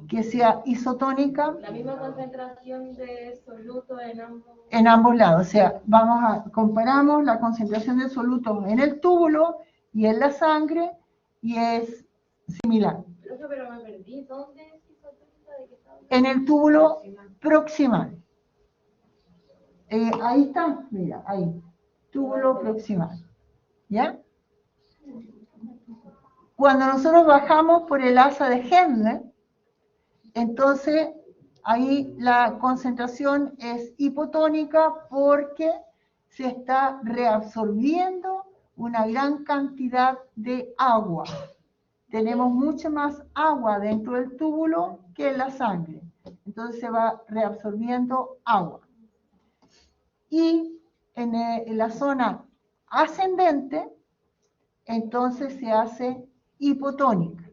Que sea isotónica. La misma concentración de soluto en ambos lados. O sea, comparamos la concentración de solutos en el túbulo y en la sangre y es similar. Pero me perdí. ¿Dónde es isotónica? ¿De qué está hablando? En el túbulo proximal. Ahí está, mira, ahí. Túbulo proximal. ¿Ya? Cuando nosotros bajamos por el asa de Henle, entonces ahí la concentración es hipotónica porque se está reabsorbiendo una gran cantidad de agua. Tenemos mucha más agua dentro del túbulo que en la sangre. Entonces se va reabsorbiendo agua. Y en la zona ascendente, entonces se hace hipotónica.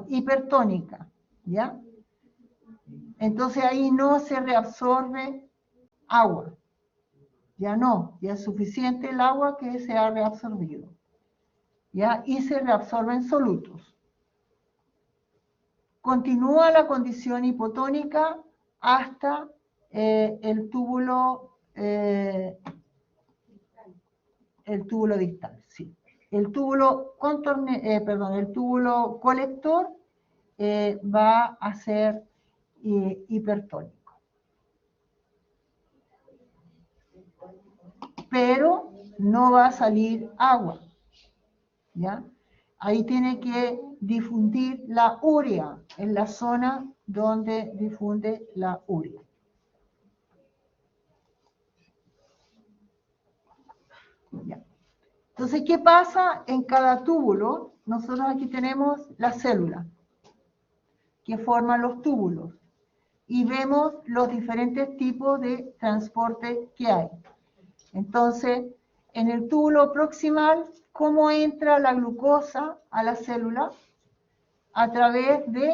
Hipertónica, ¿ya? Entonces ahí no se reabsorbe agua. Ya no, ya es suficiente el agua que se ha reabsorbido. ¿Ya? Y se reabsorben solutos. Continúa la condición hipotónica hasta el túbulo distal, sí. El túbulo colector va a ser hipertónico. Pero no va a salir agua, ¿ya? Ahí tiene que difundir la urea, en la zona donde difunde la urea. ¿Ya? Entonces, ¿qué pasa en cada túbulo? Nosotros aquí tenemos las células que forman los túbulos y vemos los diferentes tipos de transporte que hay. Entonces, en el túbulo proximal, ¿cómo entra la glucosa a la célula? A través de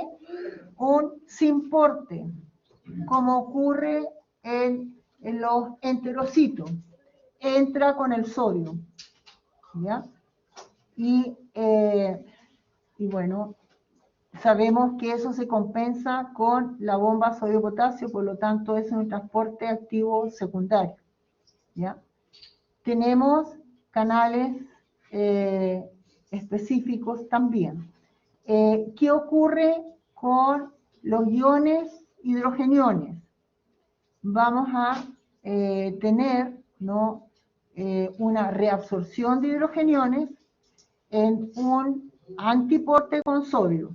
un simporte, como ocurre en los enterocitos. Entra con el sodio, ¿ya? Y bueno, sabemos que eso se compensa con la bomba sodio-potasio, por lo tanto es un transporte activo secundario. ¿Ya? Tenemos canales específicos también. ¿Qué ocurre con los iones hidrogeniones? Vamos a tener, ¿no?, una reabsorción de hidrogeniones en un antiporte con sodio.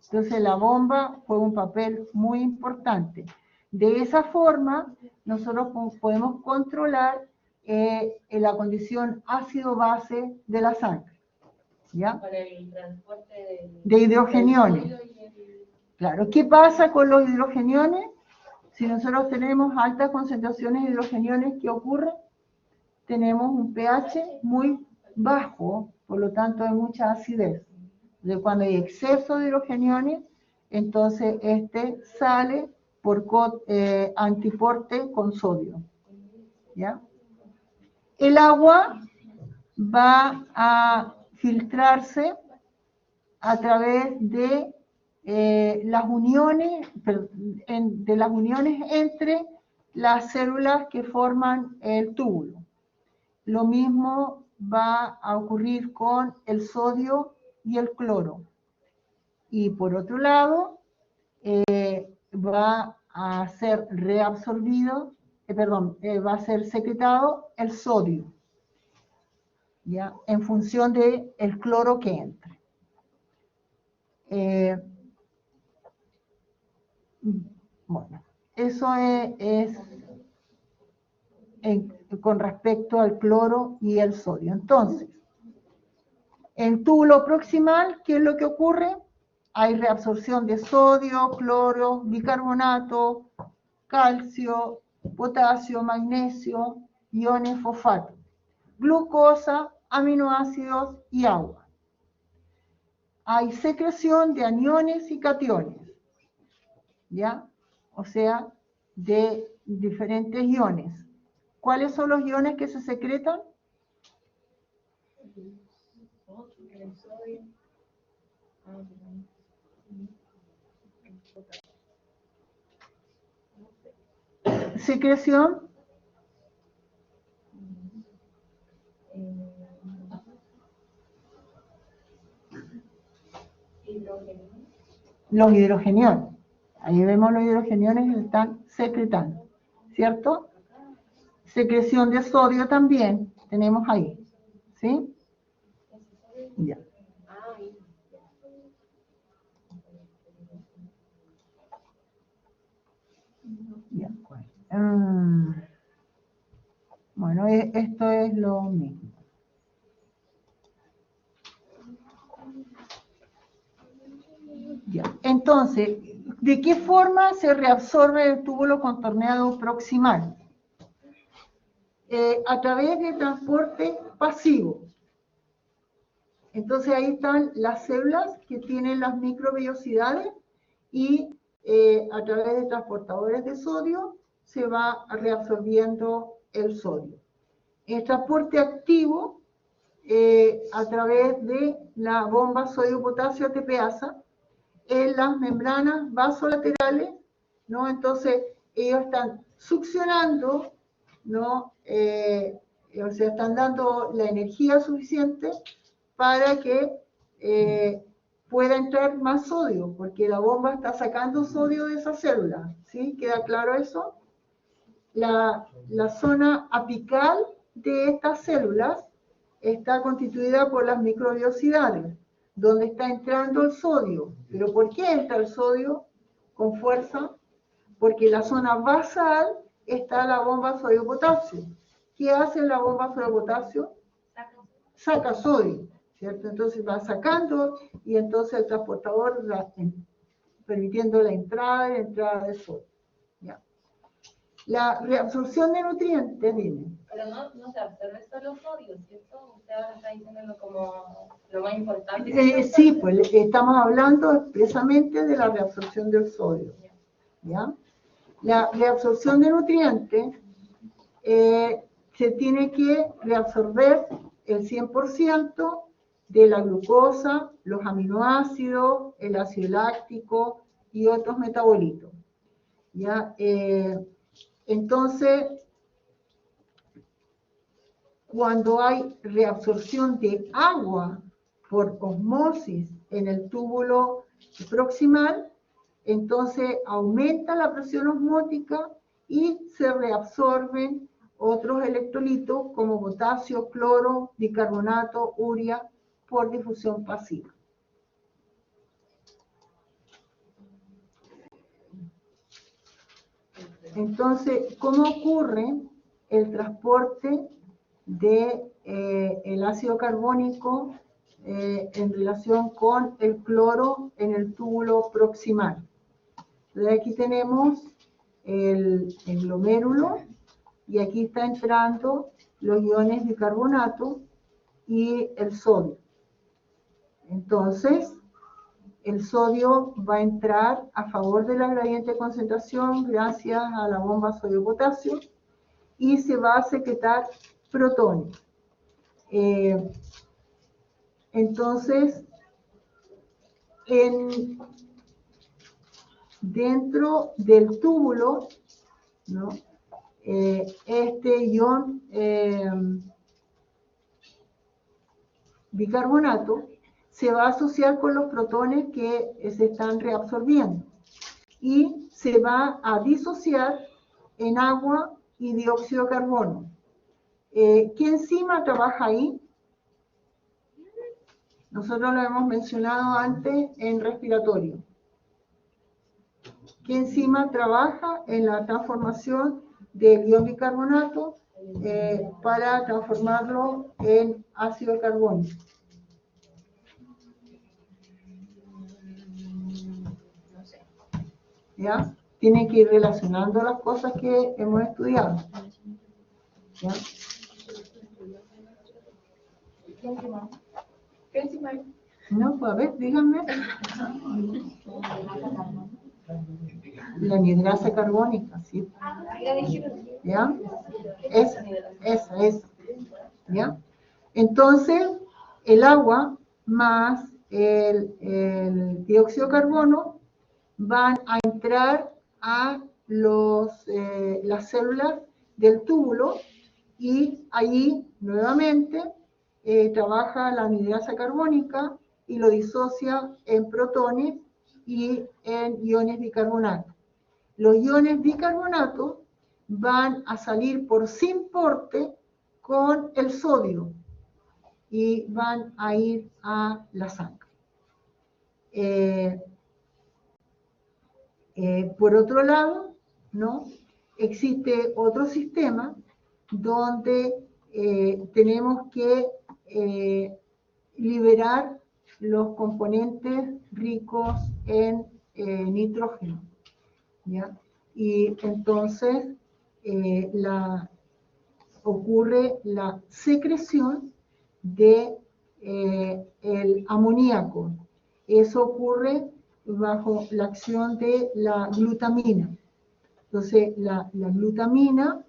Entonces la bomba juega un papel muy importante. De esa forma, nosotros podemos controlar la condición ácido-base de la sangre. ¿Ya? Para el transporte De hidrogeniones. Claro, ¿qué pasa con los hidrogeniones? Si nosotros tenemos altas concentraciones de hidrogeniones, ¿qué ocurre? Tenemos un pH muy bajo, por lo tanto hay mucha acidez. De cuando hay exceso de hidrogeniones, entonces este sale por antiporte con sodio. ¿Ya? El agua va a filtrarse a través de las uniones entre las células que forman el túbulo. Lo mismo va a ocurrir con el sodio y el cloro. Y por otro lado, va a ser reabsorbido, va a ser secretado el sodio, ¿ya? En función del cloro que entre. Bueno, eso es con respecto al cloro y el sodio. Entonces, en túbulo proximal, ¿qué es lo que ocurre? Hay reabsorción de sodio, cloro, bicarbonato, calcio, potasio, magnesio, iones fosfato, glucosa, aminoácidos y agua. Hay secreción de aniones y cationes, ¿ya? O sea, de diferentes iones. ¿Cuáles son los iones que se secretan? Secreción. Los hidrogeniones. Ahí vemos los hidrogeniones que se están secretando, ¿cierto? Secreción de sodio también tenemos ahí, ¿sí? Ya. Ya, pues. Bueno, esto es lo mismo. Ya. Entonces, ¿de qué forma se reabsorbe el túbulo contorneado proximal? A través de transporte pasivo. Entonces ahí están las células que tienen las microvellosidades y a través de transportadores de sodio se va reabsorbiendo el sodio. El transporte activo a través de la bomba sodio-potasio ATPasa en las membranas vasolaterales, ¿no? Entonces ellos están succionando, ¿no? O sea, están dando la energía suficiente para que pueda entrar más sodio, porque la bomba está sacando sodio de esa célula, ¿sí? ¿Queda claro eso? La zona apical de estas células está constituida por las microvellosidades, donde está entrando el sodio. ¿Pero por qué entra el sodio con fuerza? Porque en la zona basal está la bomba sodio-potasio. ¿Qué hace la bomba sodio-potasio? Saca sodio, ¿cierto? Entonces va sacando y entonces el transportador va permitiendo la entrada de sodio. ¿Ya? La reabsorción de nutrientes, dime. Pero no se absorbe solo sodio, ¿cierto? Usted ahora está diciéndolo como lo más importante. Sí, pues estamos hablando expresamente de la reabsorción del sodio. ¿Ya? La reabsorción de nutrientes se tiene que reabsorber el 100% de la glucosa, los aminoácidos, el ácido láctico y otros metabolitos. ¿Ya? Entonces, cuando hay reabsorción de agua por osmosis en el túbulo proximal, entonces aumenta la presión osmótica y se reabsorben otros electrolitos como potasio, cloro, bicarbonato, urea por difusión pasiva. Entonces, ¿cómo ocurre el transporte de el ácido carbónico en relación con el cloro en el túbulo proximal? Entonces, aquí tenemos el glomérulo y aquí está entrando los iones de carbonato y el sodio. Entonces, el sodio va a entrar a favor de la gradiente de concentración gracias a la bomba sodio-potasio y se va a secretar protones. Entonces, dentro del túbulo, ¿no? Este ion bicarbonato se va a asociar con los protones que se están reabsorbiendo y se va a disociar en agua y dióxido de carbono. ¿Qué enzima trabaja ahí? Nosotros lo hemos mencionado antes en respiratorio. ¿Qué enzima trabaja en la transformación del ion bicarbonato para transformarlo en ácido carbónico? ¿Ya? Tienen que ir relacionando las cosas que hemos estudiado. ¿Ya? ¿Qué encima hay? No, pues a ver, díganme. La anidrasa carbónica, ¿sí? ¿Ya? Esa. ¿Ya? Entonces, el agua más el dióxido de carbono van a entrar a las células del túbulo y allí nuevamente trabaja la anidrasa carbónica y lo disocia en protones y en iones bicarbonato. Los iones bicarbonato van a salir por sin porte con el sodio y van a ir a la sangre. Por otro lado, ¿no? Existe otro sistema donde tenemos que liberar los componentes ricos en nitrógeno, ¿ya? Y entonces ocurre la secreción de el amoníaco. Eso ocurre bajo la acción de la glutamina. Entonces, la glutamina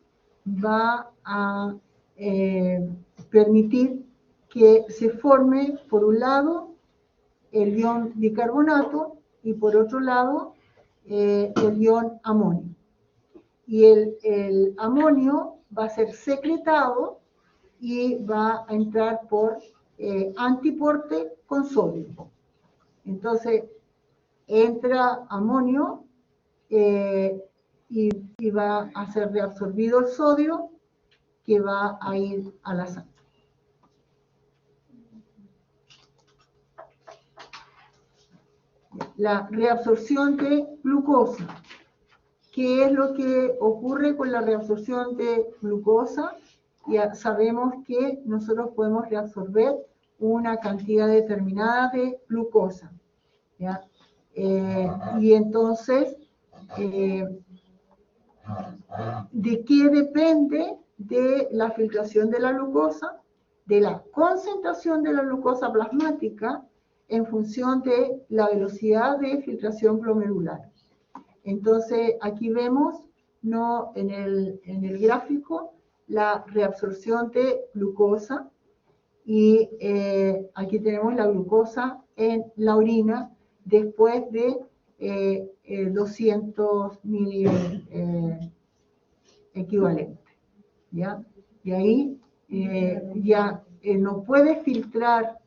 va a permitir que se forme, por un lado, el ion bicarbonato y por otro lado, el ion amonio. Y el amonio va a ser secretado y va a entrar por antiporte con sodio. Entonces, entra amonio y va a ser reabsorbido el sodio que va a ir a la sangre. La reabsorción de glucosa. ¿Qué es lo que ocurre con la reabsorción de glucosa? Ya sabemos que nosotros podemos reabsorber una cantidad determinada de glucosa, ¿ya? Y entonces, ¿de qué depende de la filtración de la glucosa? De la concentración de la glucosa plasmática en función de la velocidad de filtración glomerular. Entonces, aquí vemos, ¿no? en el gráfico, la reabsorción de glucosa y aquí tenemos la glucosa en la orina después de 200 mil equivalentes, ¿ya? Y ahí ya no puede filtrar,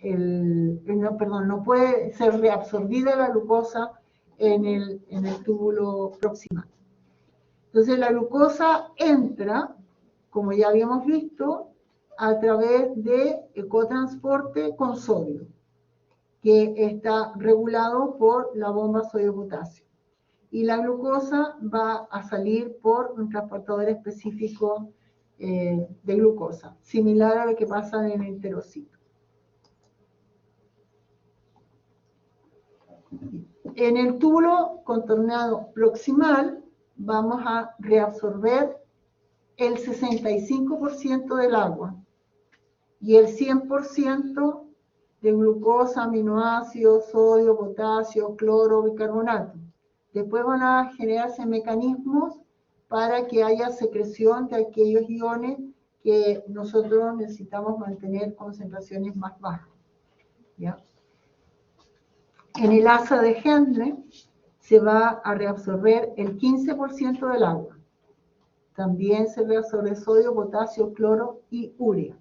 no puede ser reabsorbida la glucosa en el túbulo proximal. Entonces la glucosa entra, como ya habíamos visto, a través de cotransporte con sodio, que está regulado por la bomba sodio-potasio. Y la glucosa va a salir por un transportador específico de glucosa, similar a lo que pasa en el enterocito. En el túbulo contorneado proximal vamos a reabsorber el 65% del agua y el 100% de glucosa, aminoácidos, sodio, potasio, cloro, bicarbonato. Después van a generarse mecanismos para que haya secreción de aquellos iones que nosotros necesitamos mantener concentraciones más bajas, ¿ya? En el asa de Henle se va a reabsorber el 15% del agua. También se reabsorbe sodio, potasio, cloro y urea.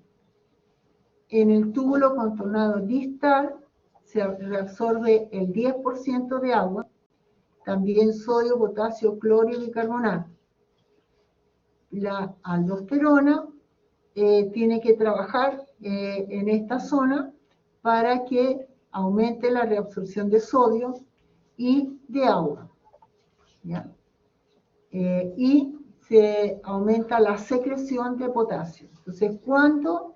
En el túbulo contornado distal se reabsorbe el 10% de agua, también sodio, potasio, cloro y bicarbonato. La aldosterona tiene que trabajar en esta zona para que aumente la reabsorción de sodio y de agua, ¿ya? Y se aumenta la secreción de potasio. Entonces, cuando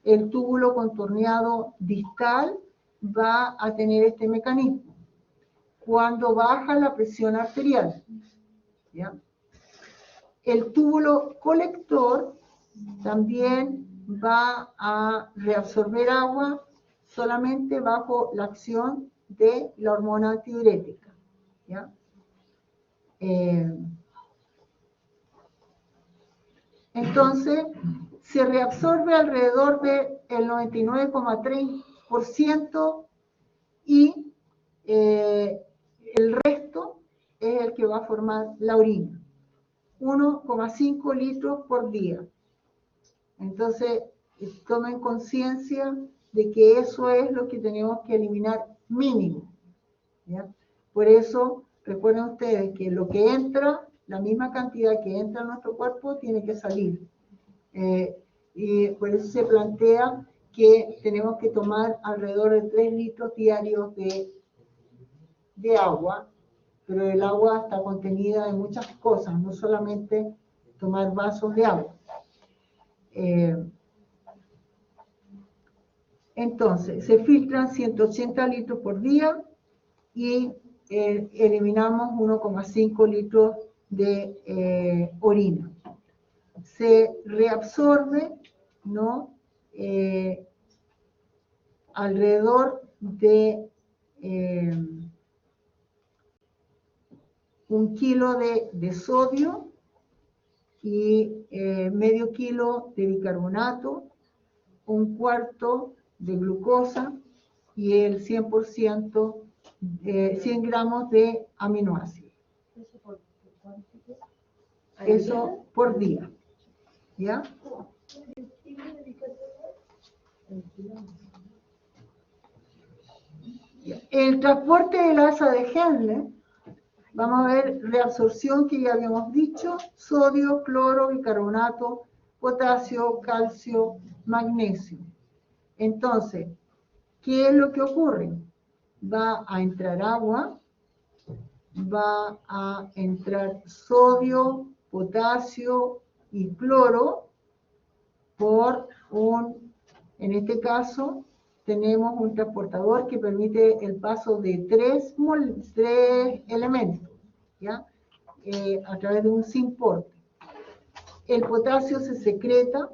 el túbulo contorneado distal va a tener este mecanismo, cuando baja la presión arterial, ¿ya? El túbulo colector también va a reabsorber agua solamente bajo la acción de la hormona antidiurética, ¿ya? Entonces, se reabsorbe alrededor del 99,3% y el resto es el que va a formar la orina, 1,5 litros por día. Entonces, tomen conciencia de que eso es lo que tenemos que eliminar mínimo, ¿ya? Por eso, recuerden ustedes que lo que entra, la misma cantidad que entra en nuestro cuerpo, tiene que salir. Y por eso se plantea que tenemos que tomar alrededor de 3 litros diarios de agua, pero el agua está contenida en muchas cosas, no solamente tomar vasos de agua. Entonces, se filtran 180 litros por día y eliminamos 1,5 litros de orina. Se reabsorbe, ¿no? Alrededor de 1 kilo de sodio y medio kilo de bicarbonato, 1/4 de glucosa y el 100%, 100 gramos de aminoácidos. Eso por día, ¿ya? El transporte del asa de Henle, vamos a ver reabsorción que ya habíamos dicho, sodio, cloro, bicarbonato, potasio, calcio, magnesio. Entonces, ¿qué es lo que ocurre? Va a entrar agua, va a entrar sodio, potasio y cloro por en este caso, tenemos un transportador que permite el paso de tres elementos, ¿ya? A través de un simporte. El potasio se secreta,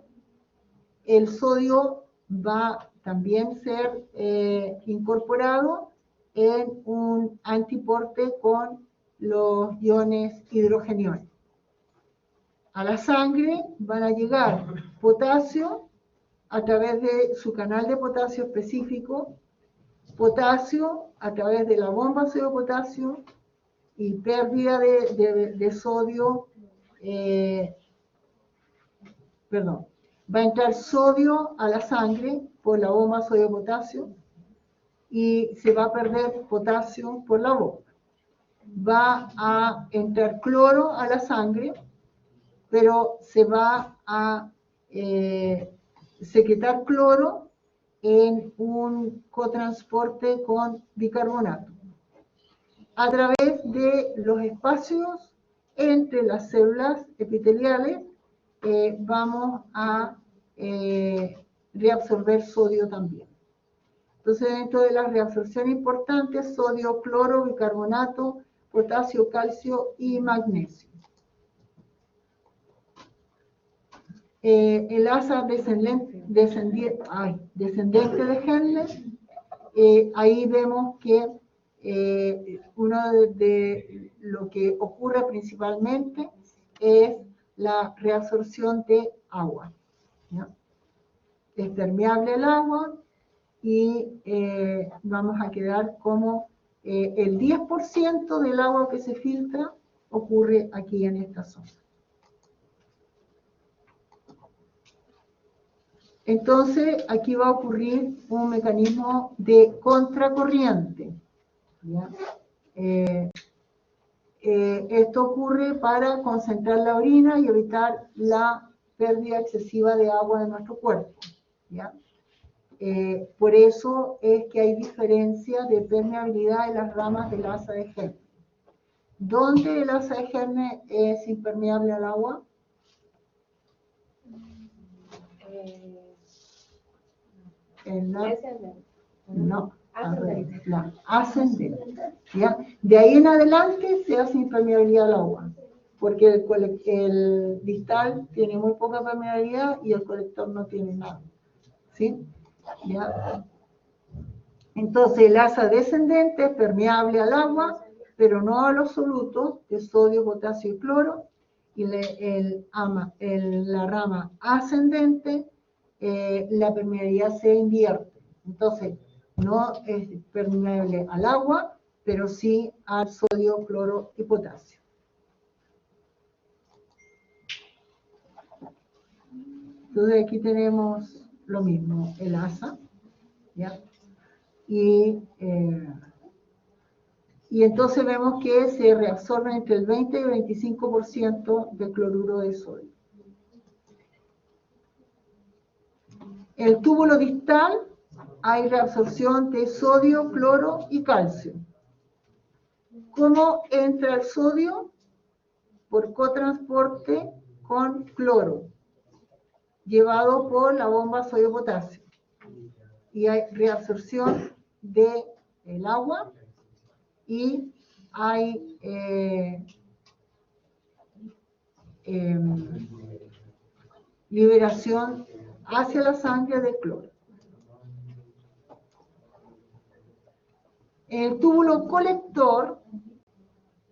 el sodio va también a ser incorporado en un antiporte con los iones hidrogeniones. A la sangre van a llegar potasio a través de su canal de potasio específico, potasio a través de la bomba sodio-potasio y pérdida de sodio, va a entrar sodio a la sangre por la bomba sodio-potasio y se va a perder potasio por la boca. Va a entrar cloro a la sangre, pero se va a secretar cloro en un cotransporte con bicarbonato a través de los espacios entre las células epiteliales. Vamos a reabsorber sodio también. Entonces, dentro de las reabsorciones importantes, sodio, cloro, bicarbonato, potasio, calcio y magnesio. El asa descendente de Henle, ahí vemos que uno de lo que ocurre principalmente es la reabsorción de agua, ¿no? Es permeable el agua y vamos a quedar como el 10% del agua que se filtra ocurre aquí en esta zona. Entonces, aquí va a ocurrir un mecanismo de contracorriente, ¿ya? Esto ocurre para concentrar la orina y evitar la pérdida excesiva de agua de nuestro cuerpo, ¿ya? Por eso es que hay diferencia de permeabilidad en las ramas del asa de Henle. ¿Dónde el asa de Henle es impermeable al agua? En la, no, la ascendente, ¿ya? De ahí en adelante se hace impermeabilidad al agua, porque el distal tiene muy poca permeabilidad y el colector no tiene nada, ¿sí? ¿Ya? Entonces el asa descendente es permeable al agua, pero no a los solutos de sodio, potasio y cloro, y la rama ascendente, la permeabilidad se invierte. Entonces, no es permeable al agua, pero sí al sodio, cloro y potasio. Entonces aquí tenemos lo mismo, el asa, ¿ya? Y entonces vemos que se reabsorbe entre el 20 y el 25% de cloruro de sodio. El túbulo distal hay reabsorción de sodio, cloro y calcio. ¿Cómo entra el sodio? Por cotransporte con cloro, llevado por la bomba sodio-potasio. Y hay reabsorción del agua y hay liberación hacia la sangre de cloro. En el túbulo colector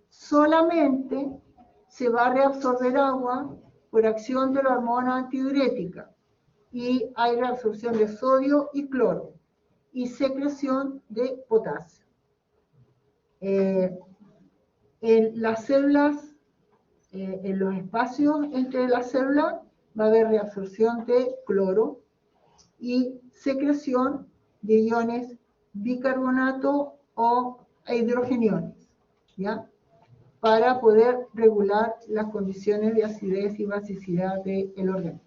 solamente se va a reabsorber agua por acción de la hormona antidiurética y hay reabsorción de sodio y cloro y secreción de potasio. En las células, en los espacios entre las células va a haber reabsorción de cloro y secreción de iones bicarbonato o hidrogeniones, ¿ya? Para poder regular las condiciones de acidez y basicidad del organismo.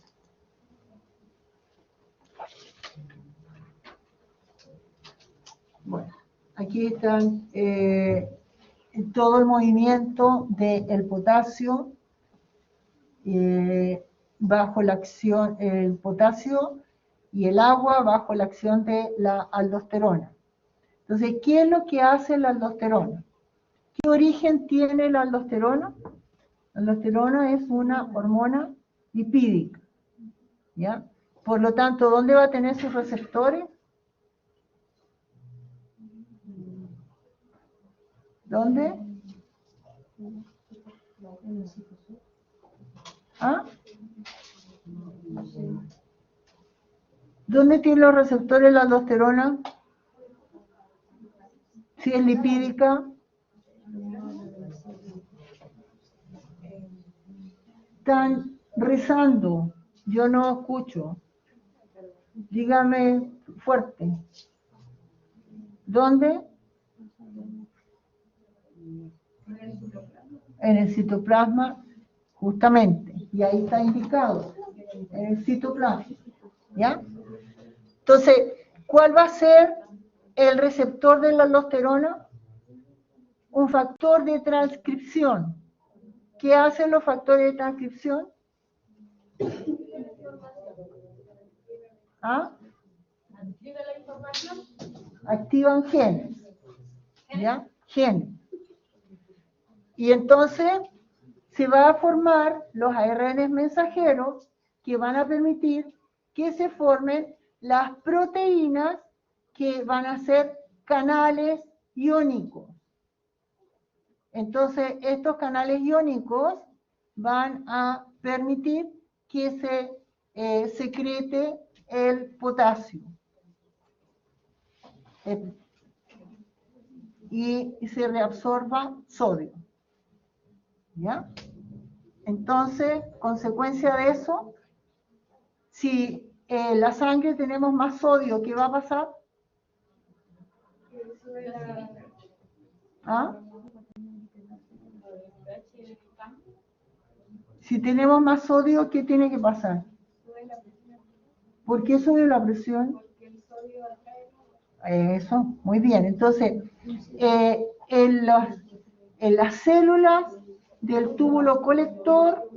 Bueno, aquí están todo el movimiento del potasio bajo la acción, el potasio y el agua bajo la acción de la aldosterona. Entonces, ¿qué es lo que hace la aldosterona? ¿Qué origen tiene la aldosterona? La aldosterona es una hormona lipídica, ¿ya? Por lo tanto, ¿dónde va a tener sus receptores? ¿Dónde? ¿Ah? ¿Dónde tiene los receptores la aldosterona? Si es lipídica. Están rezando, yo no escucho. Dígame fuerte. ¿Dónde? En el citoplasma, justamente. Y ahí está indicado, en el citoplasma. ¿Ya? Entonces, ¿cuál va a ser el receptor de la aldosterona? Un factor de transcripción. ¿Qué hacen los factores de transcripción? ¿Ah? Activan genes. ¿Ya? Genes. Y entonces se va a formar los ARN mensajeros que van a permitir que se formen las proteínas que van a ser canales iónicos. Entonces, estos canales iónicos van a permitir que se secrete el potasio y se reabsorba sodio. ¿Ya? Entonces, consecuencia de eso, si en la sangre tenemos más sodio, ¿qué va a pasar? ¿Ah? Si tenemos más sodio, ¿qué tiene que pasar? ¿Por qué sube la presión? Eso, muy bien. Entonces, en las células del túbulo colector,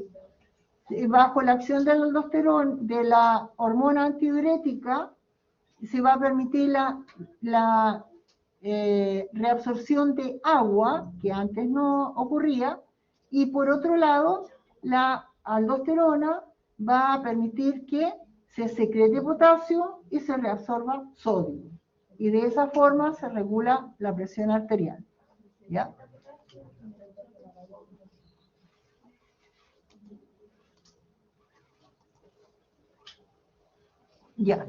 bajo la acción del aldosterona, de la hormona antidiurética, se va a permitir la reabsorción de agua, que antes no ocurría, y por otro lado, la aldosterona va a permitir que se secrete potasio y se reabsorba sodio. Y de esa forma se regula la presión arterial. ¿Ya? Ya.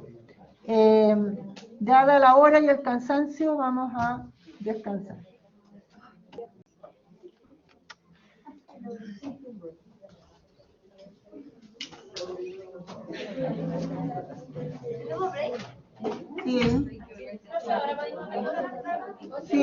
Dada la hora y el cansancio, vamos a descansar. Sí. Sí.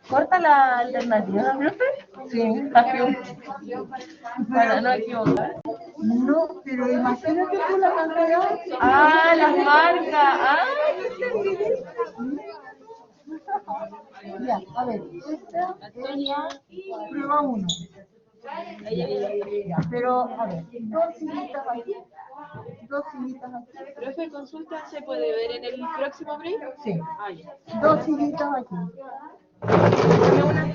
¿Corta la alternativa, profe? Sí. Para no equivocar. No, pero imagínate tú la cantidad. Ah, las marcas. Ah, Ya, a ver, esta es la prueba 1. Ya, pero, a ver, dos sillitas aquí. Dos sillitas aquí. profe, consulta, ¿se puede ver en el próximo break? Sí. Ah, ya. Dos sillitas aquí. Dame una.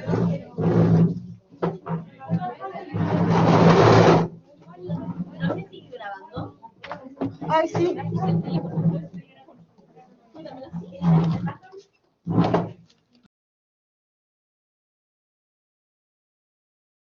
No sé si grabando. Ay, sí. Cuéntamelo así.